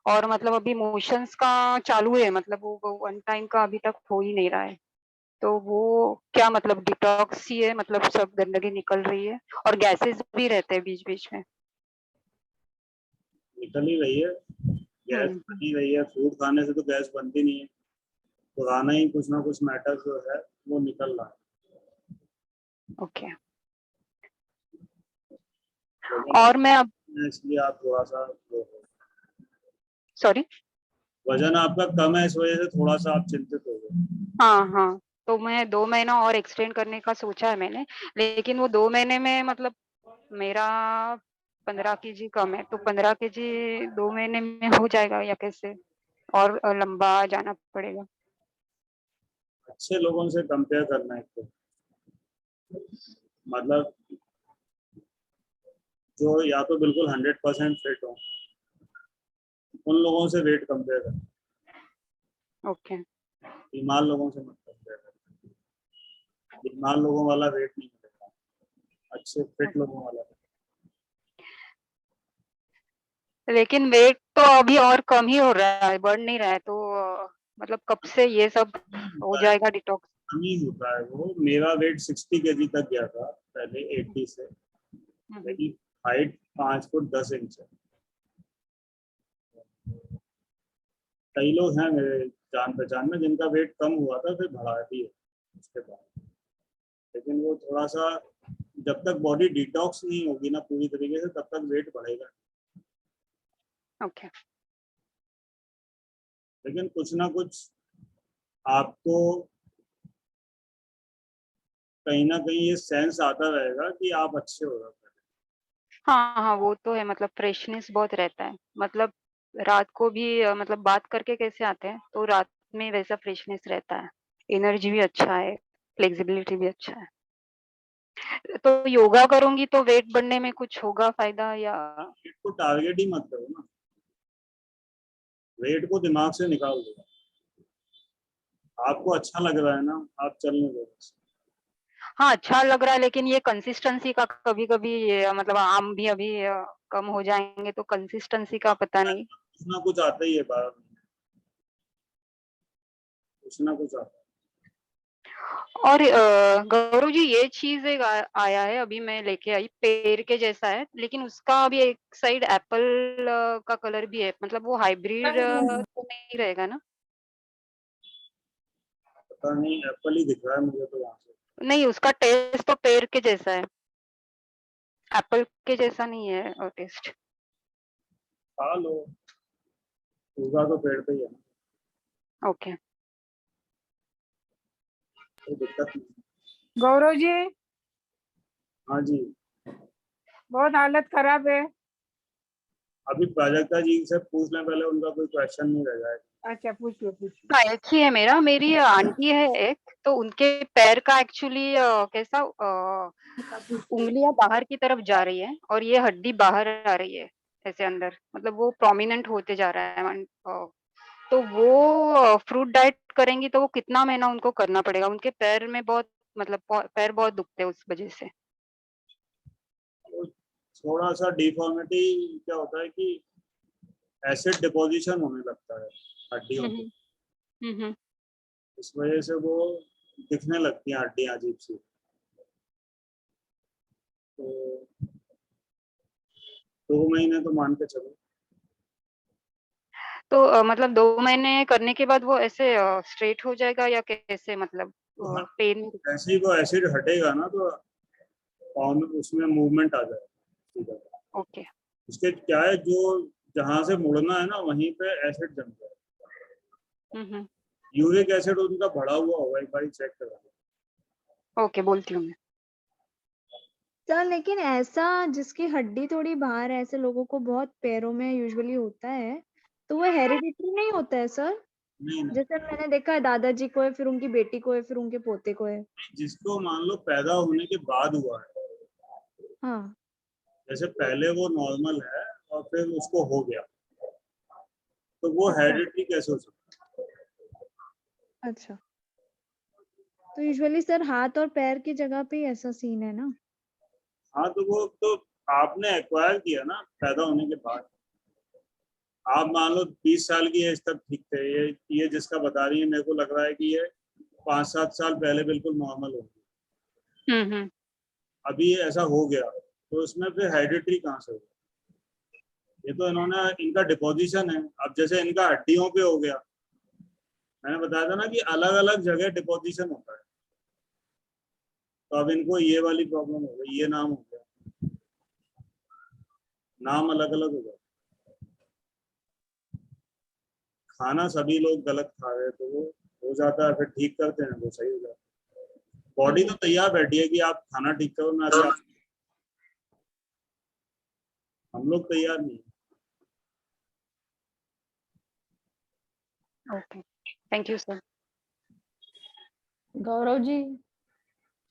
और मतलब अभी मोशंस का चालू है, मतलब वो 1 टाइम का अभी तक हो ही नहीं रहा है। तो वो क्या मतलब डिटॉक्स ही है, मतलब सब गंदगी निकल रही है, और गैसेस भी रहते हैं बीच-बीच में। निकल ही रही है, गैस हुँ, बन ही रही है। फूड खाने से तो गैस बनती नहीं है, पुराना ही कुछ ना कुछ मैटर जो है वो निकल रहा है। ओके। वजन और मैं अब है, इसलिए आप थोड़ा सा वो हो। सॉरी? वजन आपका कम है, इस वजह से थोड़ा सा आप चिंतित हो गए। हाँ, हाँ। तो मैं 2 महीना और एक्सटेंड करने का सोचा है मैंने, लेकिन वो 2 महीने में मतलब मेरा 15 केजी कम है, तो 15 केजी 2 महीने में हो जाएगा या कैसे? और लंबा जाना पड़ेगा? अच्छे लोगों से कंपेयर करना है तो, मतलब जो या तो बिल्कुल 100% फिट हो, उन लोगों से वेट कंपेयर करना। ओके। बीमार लोगों से मत कंपेयर करना, बीमार लोगों वाला वेट नहीं मिलेगा, अच्छे फिट लोगों वाला। लेकिन वेट तो अभी और कम ही हो रहा है, बढ़ नहीं रहा है, तो मतलब कब से ये सब हो जाएगा डिटॉक्स? कम ही होता है वो। मेरा वेट 60 केजी तक गया था पहले, 80 से। हुँ, हुँ। मेरी हाइट 5 फुट 10 इंच है। कई लोग हैं मेरे जान पहचान में जिनका वेट कम हुआ था, फिर बढ़ा भी है उसके बाद। लेकिन वो थोड़ा सा, जब तक बॉडी डिटॉक्स नहीं होगी ना पूरी तरीके से, तब तक वेट बढ़ेगा। ओके। लेकिन कुछ ना कुछ आपको कहीं ना कहीं ये सेंस आता रहेगा कि आप अच्छे हो रहे हो। हाँ, हाँ, वो तो है, मतलब फ्रेशनेस बहुत रहता है। मतलब रात को भी मतलब बात करके कैसे आते हैं, तो रात में वैसा फ्रेशनेस रहता है। एनर्जी भी अच्छा है, फ्लेक्सिबिलिटी भी अच्छा है। तो योगा करूँगी तो वेट बढ़ने में कुछ होगा फ़ायदा, या? वेट को टारगेट ही मत करो ना, वेट को दिमाग से निकाल दो। आपको अच्छा लग रहा है ना, आप चलने दो बस। हाँ, अच्छा लग रहा है, लेकिन ये कंसिस्टेंसी का कभी-कभी मतलब हम भी अभी कम हो जाएँगे, तो कंसिस्टेंसी का पता नहीं। कुछ ना कुछ आता ही है बाहर, कुछ ना कुछ आता है। और गौरव जी, ये चीज़ एक आया है, अभी मैं लेके आई, पेड़ के जैसा है, लेकिन उसका अभी एक साइड एप्पल का कलर भी है, मतलब वो हाइब्रिड तो नहीं रहेगा ना? पता नहीं, एप्पल ही दिख रहा है मुझे तो यहाँ से। नहीं, उसका टेस्ट तो पेड़ के जैसा है, एप्पल के जैसा नहीं है टेस्ट। खा लो, उगा तो पेड़ पे ही है ना, ओके। कोई दिक्कत नहीं। गौरव जी, हाँ जी, बहुत हालत खराब है। अभी प्राजक्ता जी से पूछ लें पहले, उनका कोई क्वेश्चन नहीं रह जाएगा। अच्छा, पूछ लो पूछ लो। हाँ, एक ही है मेरा, मेरी आंटी है एक, तो उनके पैर का एक्चुअली कैसा उंगलियां बाहर की तरफ जा रही है, और ये हड्डी बाहर आ रही है ऐसे अंदर, मतलब वो प्रोमिनेंट होते जा रहा है। तो वो फ्रूट डाइट करेंगी तो वो कितना महीना उनको करना पड़ेगा? उनके पैर में बहुत, मतलब पैर बहुत दुखते हैं उस वजह से। तो थोड़ा सा डिफॉर्मिटी क्या होता है कि एसिड डिपोजिशन होने लगता है हड्डियों हम्म, पे, हम्म। इस वजह से वो दिखने लगती हैं हड्डियां अजीब सी। तो 2 महीने तो मान के चलो। तो मतलब 2 महीने करने के बाद वो ऐसे स्ट्रेट हो जाएगा या कैसे, मतलब तो पेन? जैसे ही वो एसिड हटेगा ना, तो उसमें मूवमेंट आ जाएगा सीधा। ओके। उसके क्या है, जो जहां से मुड़ना है ना वहीं पे एसिड जम जाए। हम्म। यूरिक एसिड उनका बढ़ा हुआ होगा, एक बार चेक करा। ओके, बोलती हूँ मैं। सर लेकिन ऐसा जिसकी हड्डी थोड़ी बाहर है, ऐसे लोगों को बहुत पैरों में यूजुअली होता है, तो वो हेरिडिटरी नहीं होता है सर? नहीं नहीं, जैसे मैंने देखा है दादाजी को है, फिर उनकी बेटी को है, फिर उनके पोते को है। जिसको मान लो पैदा होने के बाद हुआ है, हाँ जैसे पहले वो नॉर्मल है और फिर उसको हो गया, तो वो अच्छा हेरिडिटरी कैसे हो सकता है? अच्छा। तो यूजुअली सर हाथ और पैर की जगह पे ही ऐसा सीन है ना? हाँ, तो वो तो आपने एक्वायर किया ना पैदा होने के बाद। आप मान लो 20 साल की एज तक ठीक थे, ये जिसका बता रही है, मेरे को लग रहा है कि ये 5-7 साल पहले बिल्कुल नॉर्मल होगी, अभी ऐसा हो गया, तो उसमें फिर हेरिडिटरी कहाँ से होगा? ये तो इन्होंने, इनका डिपोजिशन है। अब जैसे इनका हड्डियों पे हो गया, मैंने बताया था ना कि अलग अलग जगह डिपोजिशन होता है, तो अब इनको ये वाली प्रॉब्लम हो गई, ये नाम हो गया, नाम अलग अलग हो गया। खाना सभी लोग गलत खा रहे हैं, तो वो हो जाता है, फिर ठीक करते हैं वो सही हो जाता है। बॉडी तो तैयार बैठी है कि आप खाना ठीक करो, मैं अभी हम लोग तैयार नहीं है। Okay, thank you sir. Gaurav ji,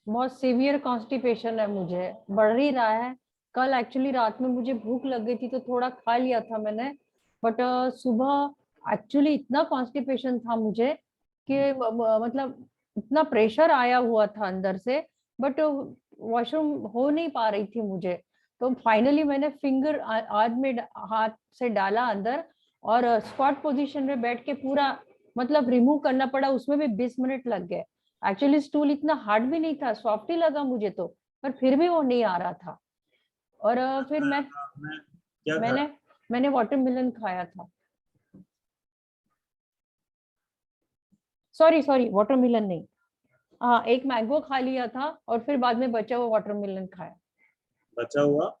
बहुत सीवियर कॉन्स्टिपेशन है, मुझे बढ़ ही रहा है। कल एक्चुअली रात में मुझे भूख लग गई थी तो थोड़ा खा लिया था मैंने, बट सुबह एक्चुअली इतना कॉन्स्टिपेशन था मुझे कि मतलब इतना प्रेशर आया हुआ था अंदर से, बट वॉशरूम हो नहीं पा रही थी मुझे। तो फाइनली मैंने फिंगर आज में हाथ से डाला अंदर, और स्क्वाट पोजीशन में बैठ के पूरा मतलब रिमूव करना पड़ा, उसमें भी 20 मिनट लग गए। एक्चुअली स्टूल इतना हार्ड भी नहीं था, सॉफ्ट ही लगा मुझे तो, पर फिर भी वो नहीं आ रहा था। और फिर क्या मैंने वाटरमेलन खाया था। सॉरी वाटरमेलन नहीं, हाँ एक मैंगो खा लिया था, और फिर बाद में बचा हुआ वाटरमेलन खाया। बचा हुआ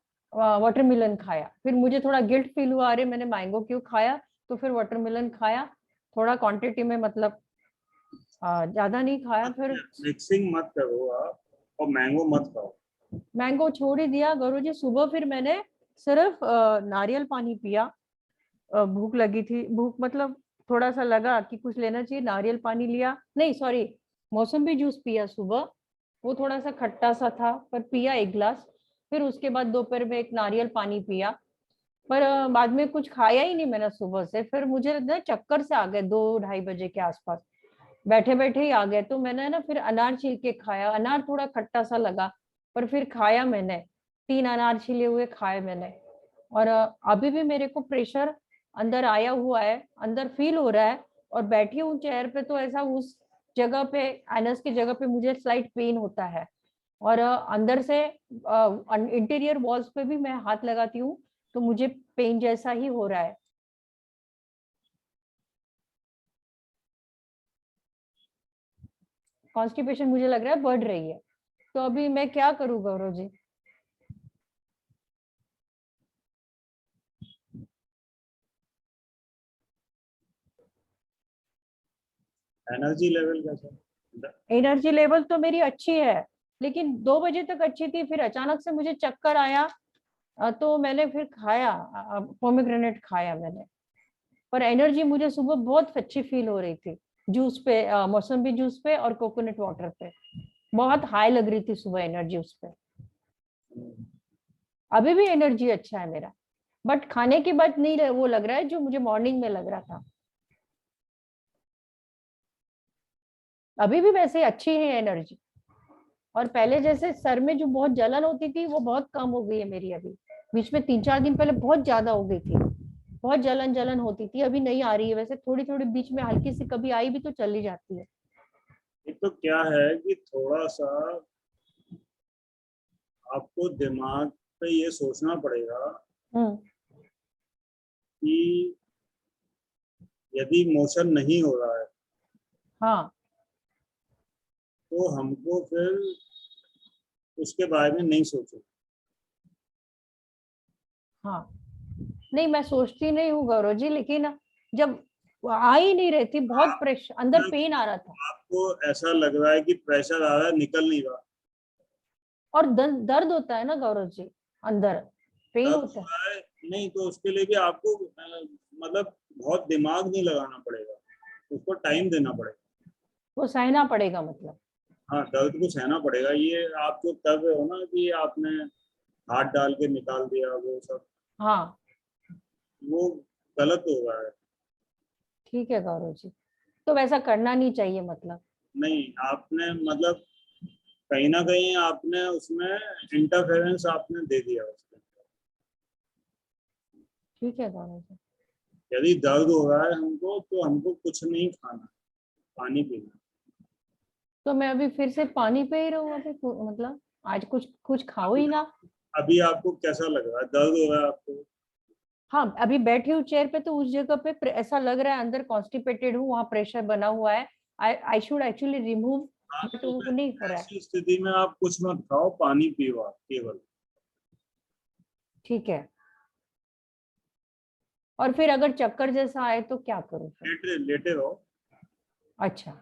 वाटरमेलन खाया, फिर मुझे थोड़ा गिल्ट फील हुआ, अरे मैंने मैंगो क्यों खाया, तो फिर वाटरमेलन खाया थोड़ा क्वांटिटी में, मतलब ज्यादा नहीं खाया। फिर मिक्सिंग मत करो आप, और मैंगो मत खाओ। मैंगो छोड़ ही दिया गुरुजी। सुबह फिर मैंने सिर्फ नारियल पानी पिया, भूख लगी थी, भूख मतलब थोड़ा सा लगा कि कुछ लेना चाहिए, नारियल पानी लिया, नहीं सॉरी मौसम्बी जूस पिया सुबह, वो थोड़ा सा खट्टा सा था पर पिया 1 गिलास। फिर उसके बाद दोपहर में एक नारियल पानी पिया, पर बाद में कुछ खाया ही नहीं मैंने सुबह से। फिर मुझे ना चक्कर से आ गए 2-2:30 बजे के आसपास, बैठे बैठे ही आ गए। तो मैंने ना फिर अनार छील के खाया, अनार थोड़ा खट्टा सा लगा पर फिर खाया मैंने, 3 अनार छिले हुए खाए मैंने। और अभी भी मेरे को प्रेशर अंदर आया हुआ है, अंदर फील हो रहा है, और बैठी हूँ चेयर पे तो ऐसा उस जगह पे, एनस की जगह पे मुझे स्लाइट पेन होता है। और अंदर से इंटीरियर वॉल्स पे भी मैं हाथ लगाती हूँ तो मुझे पेन जैसा ही हो रहा है। कॉन्स्टिपेशन मुझे लग रहा है बढ़ रही है, तो अभी मैं क्या करूँ गौरव जी? एनर्जी लेवल कैसा? एनर्जी लेवल तो मेरी अच्छी है, लेकिन 2 बजे तक अच्छी थी, फिर अचानक से मुझे चक्कर आया, तो मैंने फिर खाया, पोमेग्रेनेट खाया मैंने। पर एनर्जी मुझे सुबह बहुत अच्छी फील हो रही थी, जूस पे, मौसम्बी जूस पे और कोकोनट वाटर पे बहुत हाई लग रही थी सुबह एनर्जी उस पे। अभी भी एनर्जी अच्छा है मेरा, बट खाने के बाद नहीं वो लग रहा है जो मुझे मॉर्निंग में लग रहा था। अभी भी वैसे अच्छी है एनर्जी, और पहले जैसे सर में जो बहुत जलन होती थी वो बहुत कम हो गई है मेरी अभी। बीच में 3-4 दिन पहले बहुत ज्यादा हो गई थी, बहुत जलन होती थी, अभी नहीं आ रही है। वैसे थोड़ी थोड़ी बीच में हल्की सी कभी आई भी तो चली जाती है। एक तो क्या है कि थोड़ा सा आपको दिमाग पे ये सोचना पड़ेगा कि यदि मोशन नहीं हो रहा है, हाँ, तो हमको फिर उसके बारे में नहीं सोचो। हाँ, नहीं मैं सोचती नहीं हूँ गौरव जी, लेकिन जब आ ही नहीं रही थी, बहुत प्रेशर अंदर, पेन आ रहा था। आपको ऐसा लग रहा है कि प्रेशर आ रहा है, निकल नहीं रहा, और दर्द होता है ना गौरव जी, अंदर पेन होता है। नहीं तो उसके लिए भी आपको मतलब बहुत दिमाग नहीं लगाना पड़ेगा, उसको टाइम देना पड़ेगा। वो सहना पड़ेगा मतलब। हाँ, दर्द को सहना पड़ेगा। ये आप जो कर रहे हो ना कि आपने हाथ डाल के निकाल दिया, वो सब हाँ वो गलत हो रहा है। ठीक है गौरव जी, तो वैसा करना नहीं चाहिए मतलब। नहीं, आपने मतलब कहीं ना कहीं आपने उसमें इंटरफेरेंस आपने दे दिया उसके। ठीक है गौरव जी। यदि दर्द हो रहा है हमको, तो हमको कुछ नहीं खाना, पानी पीना। तो मैं अभी फिर से पानी पे ही रहूँ अभी, मतलब आज कुछ कुछ खाओ ही ना। अभी आपको कैसा लग रहा है? दर्द हो रहा है आपको? हाँ अभी बैठी हूँ चेयर पे, तो उस जगह पे ऐसा लग रहा है अंदर कॉन्स्टिपेटेड हूँ, वहाँ प्रेशर बना हुआ है। I should actually remove, but वो नहीं हो रहा है। ऐसी स्थिति में आप कुछ मत खाओ, पानी पियो आप केवल। ठीक है, और फिर अगर चक्कर जैसा आए तो क्या करूँ फिर? लेटे लेटे रहो। अच्छा,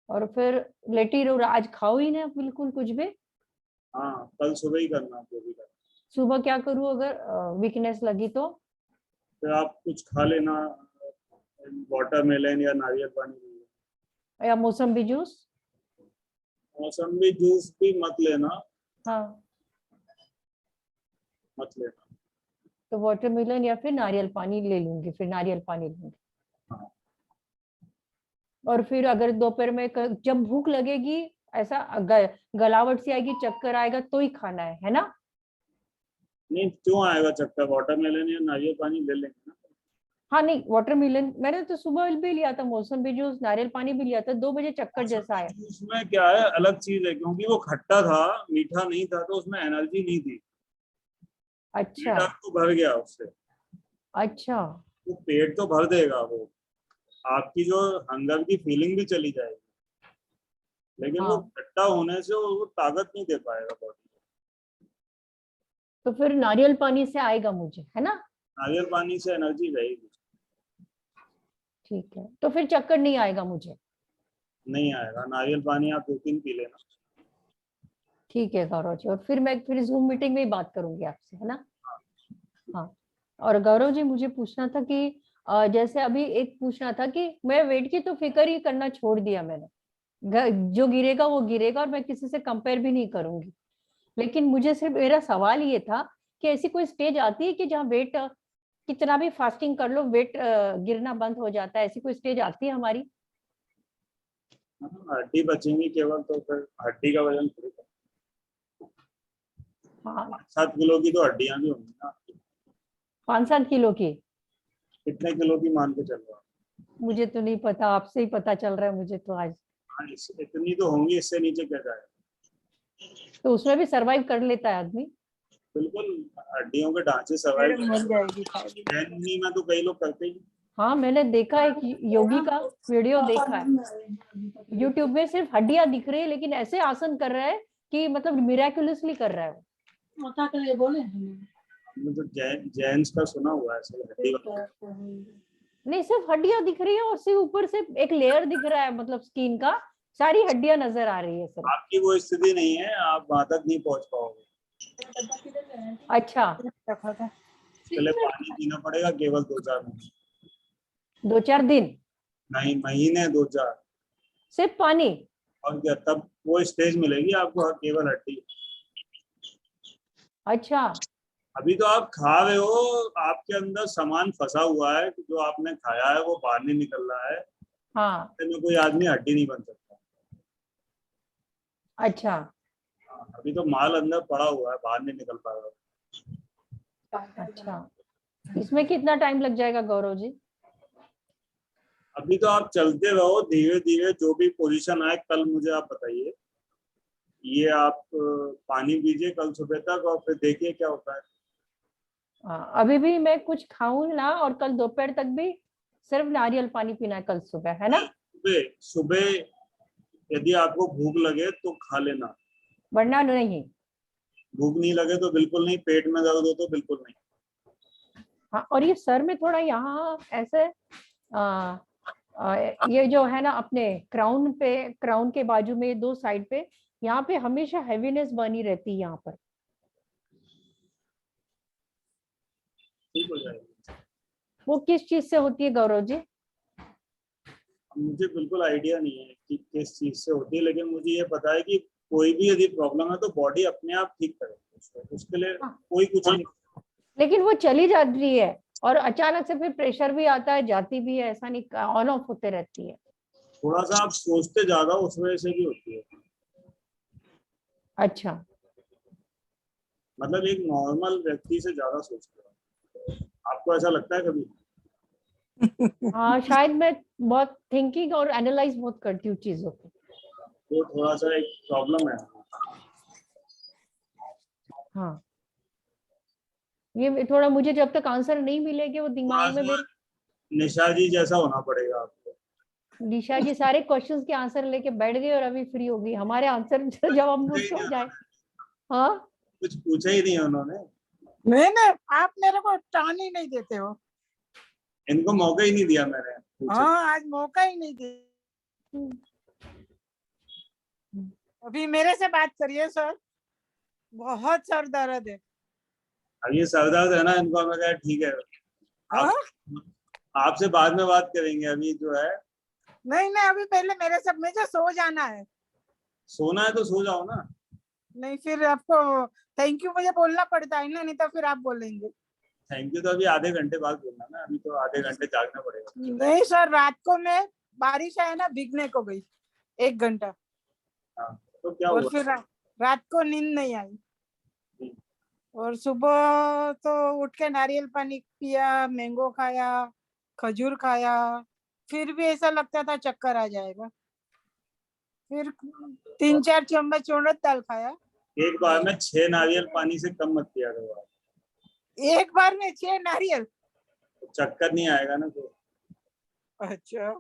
और फिर लेटी रहो, आज खाओ ही ना बिल्कुल कुछ भी? हाँ, कल सुबह ही करना जो भी करना। सुबह क्या करूँ अगर वीकनेस लगी तो? फिर आप कुछ खा लेना, वाटरमेलन या नारियल पानी पी लेना। या मौसम्बी जूस? मौसम्बी जूस भी मत लेना, हाँ, मत लेना। तो वाटरमेलन या फिर नारियल पानी ले लूंगी, फिर नारियल पानी लूंगी। हाँ। और फिर अगर दोपहर में जब भूख लगेगी, ऐसा गलावट सी आएगी, चक्कर आएगा, तो ही खाना है ना? नहीं, क्यों आएगा चक्कर? वाटरमेलन या नारियल पानी ले लेंगे ना। हाँ नहीं, वाटरमेलन मैंने तो सुबह भी लिया था, मौसम्बी जूस, नारियल पानी भी लिया था, 2 बजे चक्कर जैसा आया। जूस में क्या है, अलग चीज है, क्योंकि वो खट्टा था, मीठा नहीं था, तो उसमें एनर्जी नहीं थी। अच्छा पेट आपको भर गया उससे। अच्छा। वो पेट तो भर देगा, वो आपकी जो हंगर की फीलिंग भी चली जाएगी, लेकिन वो हाँ, खट्टा होने से वो ताकत नहीं दे पाएगा बॉडी को। तो फिर नारियल पानी से आएगा मुझे, है ना? नारियल पानी से एनर्जी रहेगी। ठीक है, तो फिर चक्कर नहीं आएगा मुझे? नहीं आएगा, नारियल पानी आप 2-3 पी लेना। ठीक है गौरव जी, और फिर मैं फिर जूम मीटिंग में ही बात करूंगी आपसे, है ना? हाँ, और गौरव जी मुझे पूछना था कि जैसे अभी एक पूछना था कि मैं वेट की तो फिक्र ही करना छोड़ दिया मैंने। जो गिरेगा वो गिरेगा, और मैं किसी से कंपेयर भी नहीं करूंगी। लेकिन मुझे सिर्फ मेरा सवाल ये था कि ऐसी कोई स्टेज आती है कि जहाँ वेट कितना भी फास्टिंग कर लो, वेट गिरना बंद हो जाता है? ऐसी कोई स्टेज आती है हमारी? हड्डी बचेंगी केवल, तो फिर हड्डी का वजन थोड़ी कम। हाँ, 7 किलो की तो हड्डियां भी होंगी ना आपकी। 5-7 किलो की? कितने किलो की मान के चल रहा हूँ? मुझे तो नहीं पता, आपसे ही पता चल रहा है मुझे तो आज। हाँ, इतनी तो होंगी, इससे नीचे क्या जाएगा। तो उसमें भी सरवाइव कर लेता है आदमी? बिल्कुल, हड्डियों के ढांचे सर्वाइव मिल जाएगी खाएगी। में तो कई लोग करते ही। हाँ, मैंने देखा है कि योगी का वीडियो देखा है यूट्यूब में, सिर्फ हड्डियां दिख रही है, लेकिन ऐसे आसन कर रहा है कि मतलब मिराक्युलसली कर रहा है वो। हमने तो जैन्स का सुना हुआ है, ऐसे हड्डी नहीं, सिर्फ हड्डियां दिख रही है, और सिर्फ ऊपर से एक लेयर दिख रहा है, मतलब स्किन का, सारी हड्डियां नजर आ रही है सिर्फ। आपकी वो स्थिति नहीं है, आप वहां तक नहीं पहुंच पाओगे। अच्छा, पहले पानी पीना पड़ेगा केवल 2-4 महीने। 2-4 दिन? नहीं, महीने 2-4। सिर्फ पानी? और क्या, तब वो स्टेज मिलेगी आपको केवल हड्डी। अच्छा, अभी तो आप खा रहे हो, आपके अंदर सामान फंसा हुआ है, जो आपने खाया है वो बाहर नहीं निकल रहा है। हाँ, में कोई आदमी हड्डी नहीं बन सकता। अच्छा अभी तो माल अंदर पड़ा हुआ है, बाहर नहीं निकल पा रहा। अच्छा। इसमें कितना टाइम लग जाएगा गौरव जी? अभी तो आप चलते रहो धीरे धीरे, जो भी पोजीशन आए कल मुझे आप बताइए। ये आप पानी पीजिए कल सुबह तक, और फिर देखिए क्या होता है। अभी भी मैं कुछ खाऊं ना, और कल दोपहर तक भी सिर्फ नारियल पानी पीना है कल सुबह, है ना? सुबह सुबह यदि आपको भूख लगे तो खा लेना, वरना नहीं। भूख नहीं लगे तो बिल्कुल नहीं, पेट में दर्द हो तो बिल्कुल नहीं। हाँ, और ये सर में थोड़ा यहाँ ऐसे ये जो है ना अपने क्राउन पे, क्राउन के बाजू में 2 साइड पे, यहाँ पे हमेशा हैवीनेस बनी रहती है यहाँ पर। ठीक हो जाएगा। वो किस चीज से होती है गौरव जी? मुझे बिल्कुल आइडिया नहीं है कि किस चीज से होती है, लेकिन मुझे ये पता है कि कोई भी यदि प्रॉब्लम है तो बॉडी अपने आप ठीक करेगी उसके लिए कोई कुछ नहीं। लेकिन वो चली जाती है और अचानक से फिर प्रेशर भी आता है, जाती भी है, ऐसा नहीं, ऑन ऑफ होते रहती है। थोड़ा सा आप सोचते ज्यादा उस वजह से भी होती है। अच्छा, मतलब एक नॉर्मल व्यक्ति से ज्यादा सोचते हो, आपको ऐसा लगता है कभी? हाँ शायद मैं बहुत थिंकिंग और एनालाइज बहुत करती हूँ चीजों को, तो थोड़ा सा एक प्रॉब्लम है। हाँ ये थोड़ा मुझे जब तक आंसर नहीं मिलेगी वो दिमाग में मेरे। निशा जी जैसा होना पड़ेगा आपको। निशा जी सारे क्वेश्चंस के आंसर लेके बैठ गए और अभी फ्री हो गई, हमारे आंसर जब हम मुझसे हो जाए। हाँ कुछ पूछा ही नहीं उन्होंने, नहीं आप मेरे को टान ही नहीं देते हो। इनको मौका ही नहीं दिया मैंने पूछने। हाँ आज मौका ही नहीं दिया। अभी मेरे से बात करिए सर, बहुत सर दर्द है। अब ये सरदर्द है ना इनको, हमें कहा ठीक है हाँ? आपसे बाद में बात करेंगे, अभी जो है नहीं अभी पहले मेरे से मुझे सो जाना है। सोना है तो सो जाओ ना। नहीं फिर आपको थैंक यू मुझे बोलना पड़ता है ना, नहीं तो फिर आप बोलेंगे। थैंक यू तो अभी आधे घंटे बाद बोलना ना, अभी तो आधे घंटे जागना पड़ेगा। नहीं सर रात को मैं बारिश है ना भीगने को गई 1 घंटा, हाँ तो क्या और हुआ? फिर रात को नींद नहीं आई, और सुबह तो उठ के नारियल पानी पिया, मैंगो खाया, खजूर खाया, फिर भी ऐसा लगता था चक्कर आ जाएगा। फिर 3-4 चम्मच उड़द दाल खाया। एक बार में 6 नारियल पानी से कम मत किया करो आप, एक बार में 6 नारियल। चक्कर नहीं आएगा ना तो। अच्छा,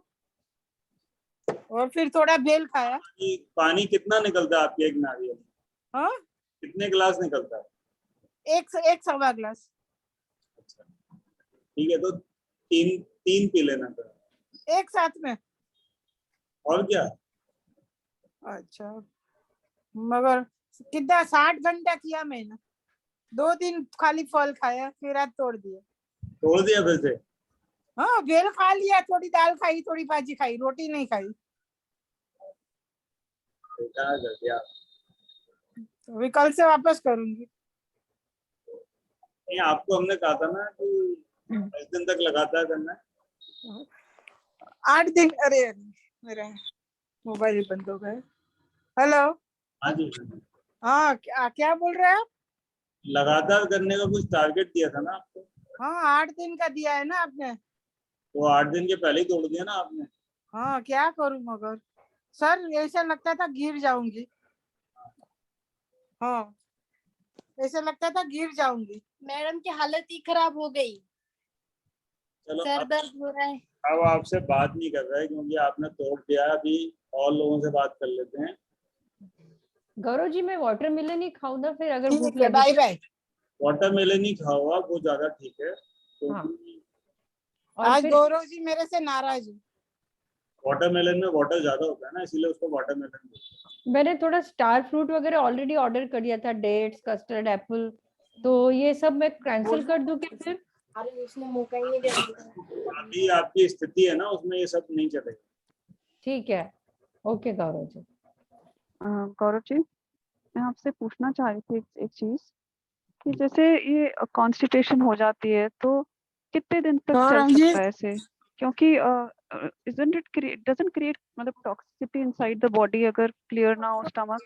और फिर थोड़ा बेल खाया। पानी कितना निकलता है आपके एक नारियल में? हाँ कितने गिलास निकलता है? एक सवा गिलास। अच्छा ठीक है, तो तीन पी लेना तो एक साथ में। और क्या। अच्छा मगर कितना 60 घंटा किया मैंने, 2 दिन खाली फल खाया, फिर आज तोड़ दिया। तोड़ दिया फिर से? हाँ बेल खा लिया, थोड़ी दाल खाई, थोड़ी भाजी खाई, रोटी नहीं खाई। बेकार कर दिया। अभी कल से वापस करूंगी। नहीं आपको हमने कहा था ना कि 10 दिन तक लगातार करना है। 8 दिन। अरे मेरा मोबाइल ही बंद हो गया। हेलो। हाँ जी। हाँ क्या बोल रहे हैं आप? लगातार करने का कुछ टारगेट दिया था ना आपको। हाँ 8 दिन का दिया है ना आपने। तो 8 दिन के पहले ही तोड़ दिया ना आपने। हाँ क्या करूं मगर सर, ऐसा लगता था गिर जाऊंगी। हाँ ऐसा लगता था गिर जाऊंगी। मैडम की हालत ही खराब हो गई, चलो सर दर्द हो रहा है। अब आपसे बात नहीं कर रहे क्योंकि आपने तोड़ दिया। अभी और लोगों से बात कर लेते हैं। गौरव जी मैं वाटरमेलन ही खाऊं ना फिर, अगर भूख ठीक है, लगी। Bye bye. वाटरमेलन ही खाओ आप, वो ज्यादा ठीक है हाँ। क्योंकि और आज फिर गौरव जी मेरे से नाराज है। वाटरमेलन में वाटर ज्यादा होता है ना, इसीलिए उसको वाटरमेलन बोलते हैं। मैंने थोड़ा स्टार फ्रूट वगैरह ऑलरेडी ऑर्डर कर दिया था, डेट्स, कस्टर्ड एप्पल, तो ये सब मैं कैंसिल कर दूं क्या फिर? अरे उसने मौका ही नहीं दिया। अभी आपकी स्थिति है ना उसमें ये सब नहीं चलेगा। ठीक है, ओके गौरव जी। गौरव जी मैं आपसे पूछना चाह रही थी एक चीज कि जैसे ये कॉन्स्टिपेशन हो जाती है तो कितने दिन तक चल सकता है ऐसे, क्योंकि isn't it doesn't create मतलब टॉक्सिसिटी इनसाइड द बॉडी अगर क्लियर ना हो स्टमक?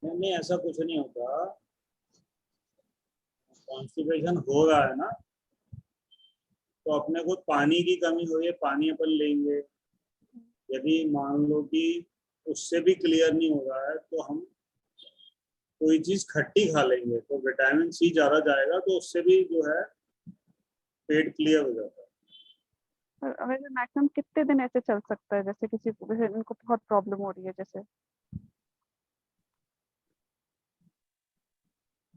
नहीं ऐसा कुछ नहीं होता। कॉन्स्टिपेशन हो रहा है ना तो अपने को पानी की कमी हो रही है, पानी अपन लेंगे। यदि मान लो कि उससे भी क्लियर नहीं हो रहा है तो हम कोई चीज खट्टी खा लेंगे तो विटामिन सी ज्यादा जाएगा, तो उससे भी जो है पेट क्लियर हो जाता है। वैसे मैक्सिमम कितने दिन ऐसे चल सकता है, जैसे किसी को जैसे इनको बहुत प्रॉब्लम हो रही है, जैसे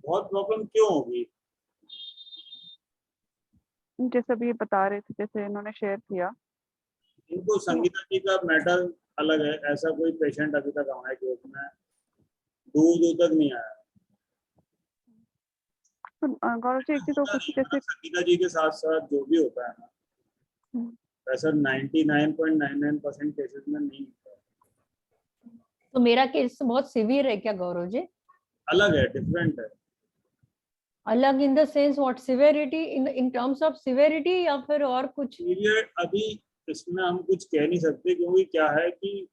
बहुत प्रॉब्लम क्यों होगी? जैसे अभी ये बता रहे थे, जैसे इन्होंने शेयर किया। इनको संगीता जी का मैटर अलग है, ऐसा कोई पेशेंट अभी तक हमारे ग्रुप में दूर तक नहीं आया। गौरव जी एक चीज और पूछी, जैसे संगीता जी के साथ साथ जो भी होता है ना, ऐसा 99.99% केसेस में नहीं होता है। तो मेरा केस बहुत सिवियर है क्या गौरव जी? अलग है, डिफरेंट है। अलग in the sense what, severity in terms of severity या फिर और कुछ? पीरियड अभी इसमें हम कुछ कह नहीं सकते, क्योंकि क्या है कि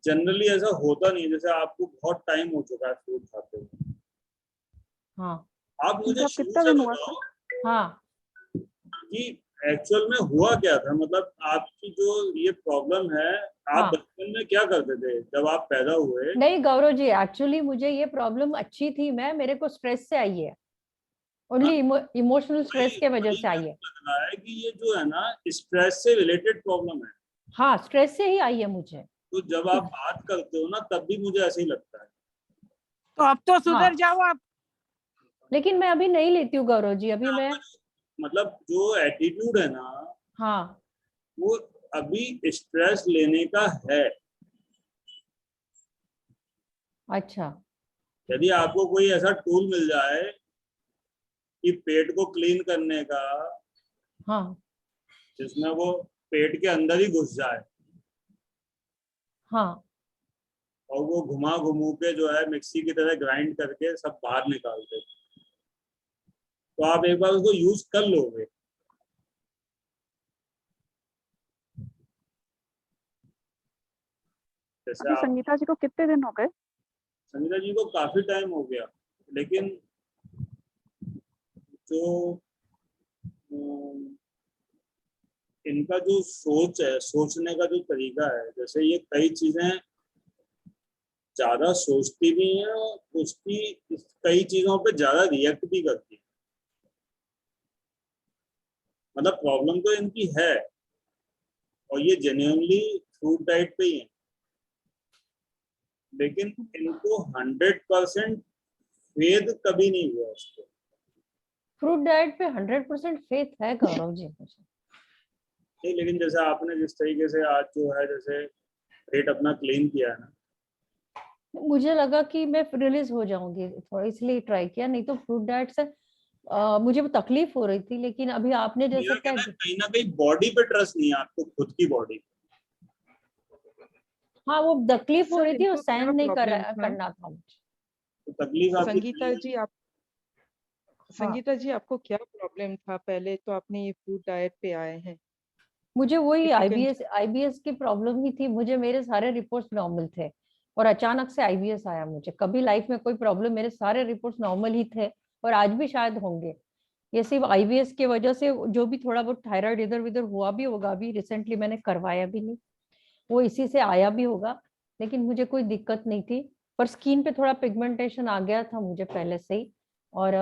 जनरली ऐसा होता नहीं। जैसे आपको बहुत टाइम हो चुका है फूड खाते हुए, हाँ आप मुझे इनका शुरू कितना से दिन हुआ बताओ हाँ कि एक्चुअल में हुआ क्या था। मतलब आपकी जो ये प्रॉब्लम है, आप हाँ। बचपन में क्या करते थे जब आप पैदा हुए? नहीं गौरव जी, एक्चुअली मुझे ये प्रॉब्लम अच्छी थी, मेरे को स्ट्रेस से आई है, ओनली इमोशनल स्ट्रेस के वजह से आई है। लग रहा है कि ये जो है ना स्ट्रेस से रिलेटेड प्रॉब्लम है। हाँ, स्ट्रेस से ही आई है मुझे। तो जब आप बात करते हो ना तब भी मुझे ऐसे ही लगता है। तो अब तो सुधर हाँ। जाओ आप। लेकिन मैं अभी नहीं लेती हूँ गौरव जी, अभी मैं मतलब जो एटीट्यूड है ना, हाँ वो अभी स्ट्रेस लेने का है। अच्छा। यदि आपको कोई ऐसा टूल मिल जाए कि पेट को क्लीन करने का, हाँ जिसमें वो पेट के अंदर ही घुस जाए हाँ और वो घुमा घुमू के जो है मिक्सी की तरह ग्राइंड करके सब बाहर निकाल दे, तो आप एक बार उसको यूज कर लोगे। जैसे अभी आप, संगीता जी को कितने दिन हो गए? संगीता जी को काफी टाइम हो गया, लेकिन जो इनका जो सोच है, सोचने का जो तरीका है, जैसे ये कई चीजें ज्यादा सोचती भी हैं और उसकी कई चीजों पे ज्यादा रिएक्ट भी करती है। मतलब प्रॉब्लम तो इनकी है और ये जेन्युइनली फ्रूट डाइट पे ही है, लेकिन इनको 100% फेद कभी नहीं हुआ उसको। फ्रूट डाइट पे 100% फेथ है गौरव जी मुझे। नहीं, लेकिन जैसे आपने जिस तरीके से आज जो है जैसे पेट अपना क्लीन किया है ना, मुझे लगा कि मैं रिलीज हो जाऊंगी थोड़ा, इसलिए ट्राई किया, नहीं तो फ्रूट डाइट से मुझे वो तकलीफ हो रही थी। लेकिन अभी आपने जैसे मेरा क्या, कहना है कहीं ना कहीं बॉडी पे ट्रस्ट नहीं है आपको, खुद की बॉडी। हाँ वो तकलीफ हो सर रही थी और इनको क्या सहन नहीं प्रॉब्लम था? करना था मुझे। तो तकलीफ आपकी संगीता जी आप संगीता जी आपको क्या प्रॉब्लम था? पहले तो आपने ये फूड डाइट पे आए हैं। मुझे वही इफ यू कैन आईबीएस की प्रॉब्लम ही थी मुझे। मेरे सारे रिपोर्ट्स नॉर्मल थे और अचानक से आईबीएस आया मुझे। कभी लाइफ में कोई प्रॉब्लम, मेरे सारे रिपोर्ट्स नॉर्मल ही थे और आज भी शायद होंगे। ये सिर्फ आईबीएस की वजह से जो भी थोड़ा बहुत थायराइड इधर उधर हुआ भी होगा, अभी रिसेंटली मैंने करवाया भी नहीं, वो इसी से आया भी होगा। लेकिन मुझे कोई दिक्कत नहीं थी, पर स्किन पे थोड़ा पिगमेंटेशन आ गया था मुझे पहले से ही। और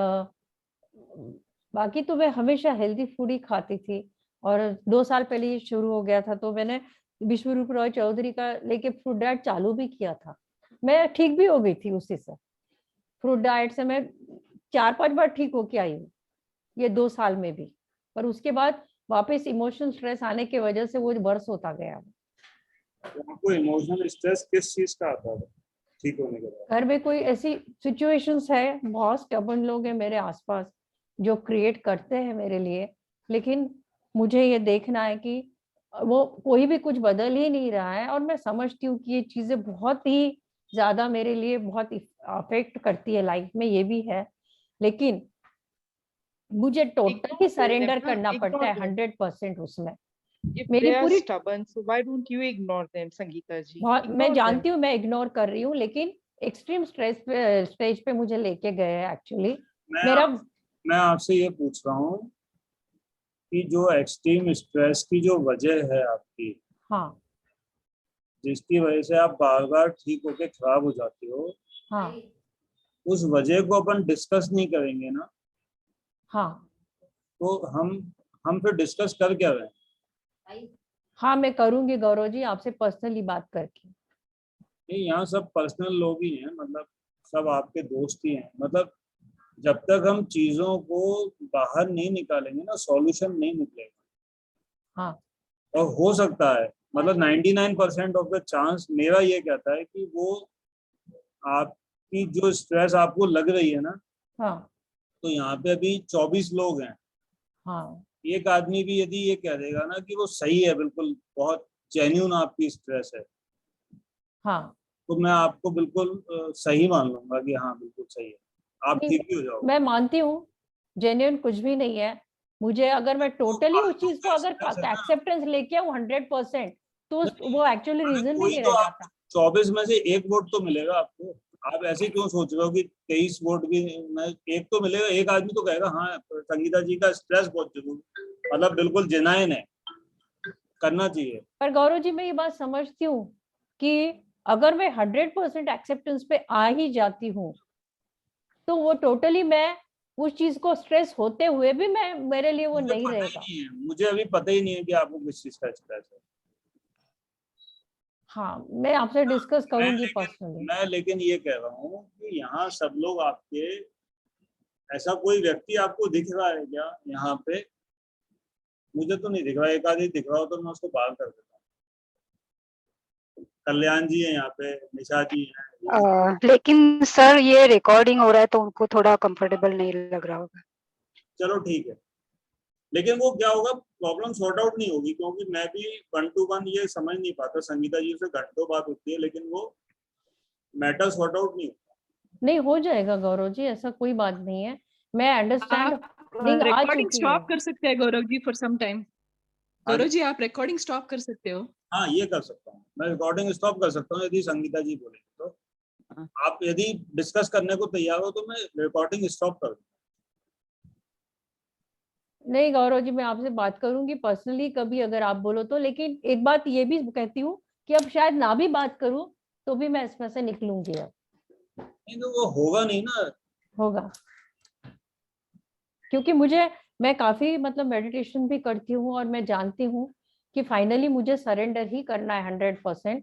बाकी तो मैं हमेशा हेल्दी फूड ही खाती थी। और 2 साल पहले ये शुरू हो गया था तो मैंने विश्व रूप रॉय चौधरी का लेके फ्रूट डाइट चालू भी किया था। मैं ठीक भी हो गई थी उसी से। फ्रूट डाइट से मैं 4-5 बार ठीक होके आई हूँ ये 2 साल में भी। पर उसके बाद वापस इमोशनल स्ट्रेस आने की वजह से वो वर्स होता गया। तो आपको इमोशनल स्ट्रेस किस चीज का आता है ठीक होने के बाद? घर में कोई ऐसी सिचुएशंस है, बहुत स्टबर्न लोग हैं मेरे आसपास जो क्रिएट करते हैं मेरे लिए, लेकिन मुझे ये देखना है कि वो कोई भी कुछ बदल ही नहीं रहा है। और मैं समझती हूँ कि ये चीजें बहुत ही ज्यादा मेरे लिए बहुत अफेक्ट करती है लाइफ में, ये भी है। लेकिन मुझे टोटल ही सरेंडर करना पड़ता है 100% उसमें। If मेरी they are पूरी stubborn, so why don't you ignore them, Sangeeta ji? मैं Ignore जानती them. हूँ मैं इग्नोर कर रही हूँ, लेकिन एक्सट्रीम स्टेज पे मुझे लेके गए हैं एक्चुअली। मेरा मैं आपसे ये पूछ रहा हूँ कि जो एक्सट्रीम स्ट्रेस की जो वजह है आपकी, हाँ जिसकी वजह से आप बार बार ठीक होके खराब हो जाती हो, हाँ उस वजह को अपन डिस्कस नहीं करेंगे ना, हाँ तो हम फिर डिस्कस कर क्या रहे हैं? हाँ मैं करूंगी गौरव जी आपसे पर्सनली बात करके। नहीं, यहाँ सब पर्सनल लोग ही हैं, मतलब सब आपके दोस्त ही हैं। मतलब जब तक हम चीजों को बाहर नहीं निकालेंगे ना, सॉल्यूशन नहीं निकलेगा। हाँ और हो सकता है, मतलब 99% ऑफ द चांस मेरा ये कहता है कि वो आपकी जो स्ट्रेस आपको लग रही है ना, हाँ तो यहाँ पे अभी 24 लोग हैं हाँ एक आदमी भी यदि ये कह देगा ना कि वो सही है, बिल्कुल बहुत जेन्यून आपकी स्ट्रेस है, हाँ तो मैं आपको बिल्कुल सही मान लूंगा कि हाँ बिल्कुल सही है, आप नहीं, ठीक भी हो जाओगे। मैं मानती हूँ जेन्युइन कुछ भी नहीं है। मुझे अगर मैं टोटली उस चीज को अगर stress है ना। एक्सेप्टेंस लेके आऊँ 100%, तो वो एक्चुअली अरे रीजन भी कोई नहीं तो रह आप जाता। 24 में से एक वोट तो मिलेगा आपको। आप ऐसे क्यों सोच रहे हो कि 23 वोट भी मैं एक तो मिलेगा, एक आदमी तो कहेगा हाँ संगीता जी का स्ट्रेस बहुत जरूरी, मतलब बिल्कुल जेन्युइन है, करना चाहिए। पर गौरव जी मैं ये बात समझती हूँ कि अगर मैं 100% एक्सेप्टेंस पे आ ही जाती हूँ, तो वो टोटली मैं उस चीज को स्ट्रेस होते हुए भी मैं मेरे लिए वो मुझे नहीं पता ही रहेगा। नहीं है, मुझे अभी पता ही नहीं है कि आपको किस चीज का स्ट्रेस है। हाँ मैं आपसे डिस्कस करूंगी लेकिन पर्सनली। मैं लेकिन ये कह रहा हूँ कि यहाँ सब लोग आपके, ऐसा कोई व्यक्ति आपको दिख रहा है क्या यहाँ पे? मुझे तो नहीं दिख रहा, एक आदमी दिख रहा हो तो मैं उसको बाहर कर देता हूँ। कल्याण जी है यहाँ पे, निशा जी हैं। लेकिन सर ये रिकॉर्डिंग हो रहा है तो उनको थोड़ा कंफर्टेबल नहीं लग रहा होगा। चलो ठीक है, लेकिन वो क्या होगा, प्रॉब्लम सॉर्ट आउट नहीं होगी, क्योंकि मैं भी 1 to 1 ये समझ नहीं पाता। संगीता जी से घंटों बात होती है, लेकिन वो मैटर सॉर्ट आउट नहीं होता। नहीं हो जाएगा गौरव जी, ऐसा कोई बात नहीं है। मैं अंडरस्टैंड आ रिकॉर्डिंग चुकी स्टॉप हूँ। कर सकते हैं Gaurav ji for some time. हाँ गौरव जी, जी आप रिकॉर्डिंग स्टॉप कर सकते हो। हाँ ये कर सकता हूँ, मैं रिकॉर्डिंग स्टॉप कर सकता हूँ यदि संगीता जी बोलेंगे तो। हाँ। आप यदि डिस्कस करने को तैयार हो तो मैं रिकॉर्डिंग स्टॉप कर दूँ। नहीं गौरव जी मैं आपसे बात करूंगी पर्सनली कभी अगर आप बोलो तो, लेकिन एक बात ये भी कहती हूँ कि अब शायद ना भी बात करूं तो भी मैं इसमें से निकलूंगी। अब नहीं तो वो होगा नहीं ना। होगा, क्योंकि मैं काफी मतलब मेडिटेशन भी करती हूँ और मैं जानती हूँ कि फाइनली मुझे सरेंडर ही करना है 100%।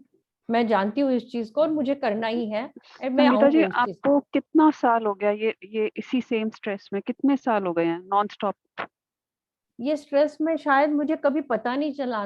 मैं जानती हूँ इस चीज को और मुझे करना ही है, और मैं संगीता जी आऊंगी उस चीज पे। आपको कितना साल हो गया ये इसी सेम स्ट्रेस में कितने साल हो गए हैं नॉन स्टॉप? ये स्ट्रेस में शायद मुझे कभी पता नहीं चला।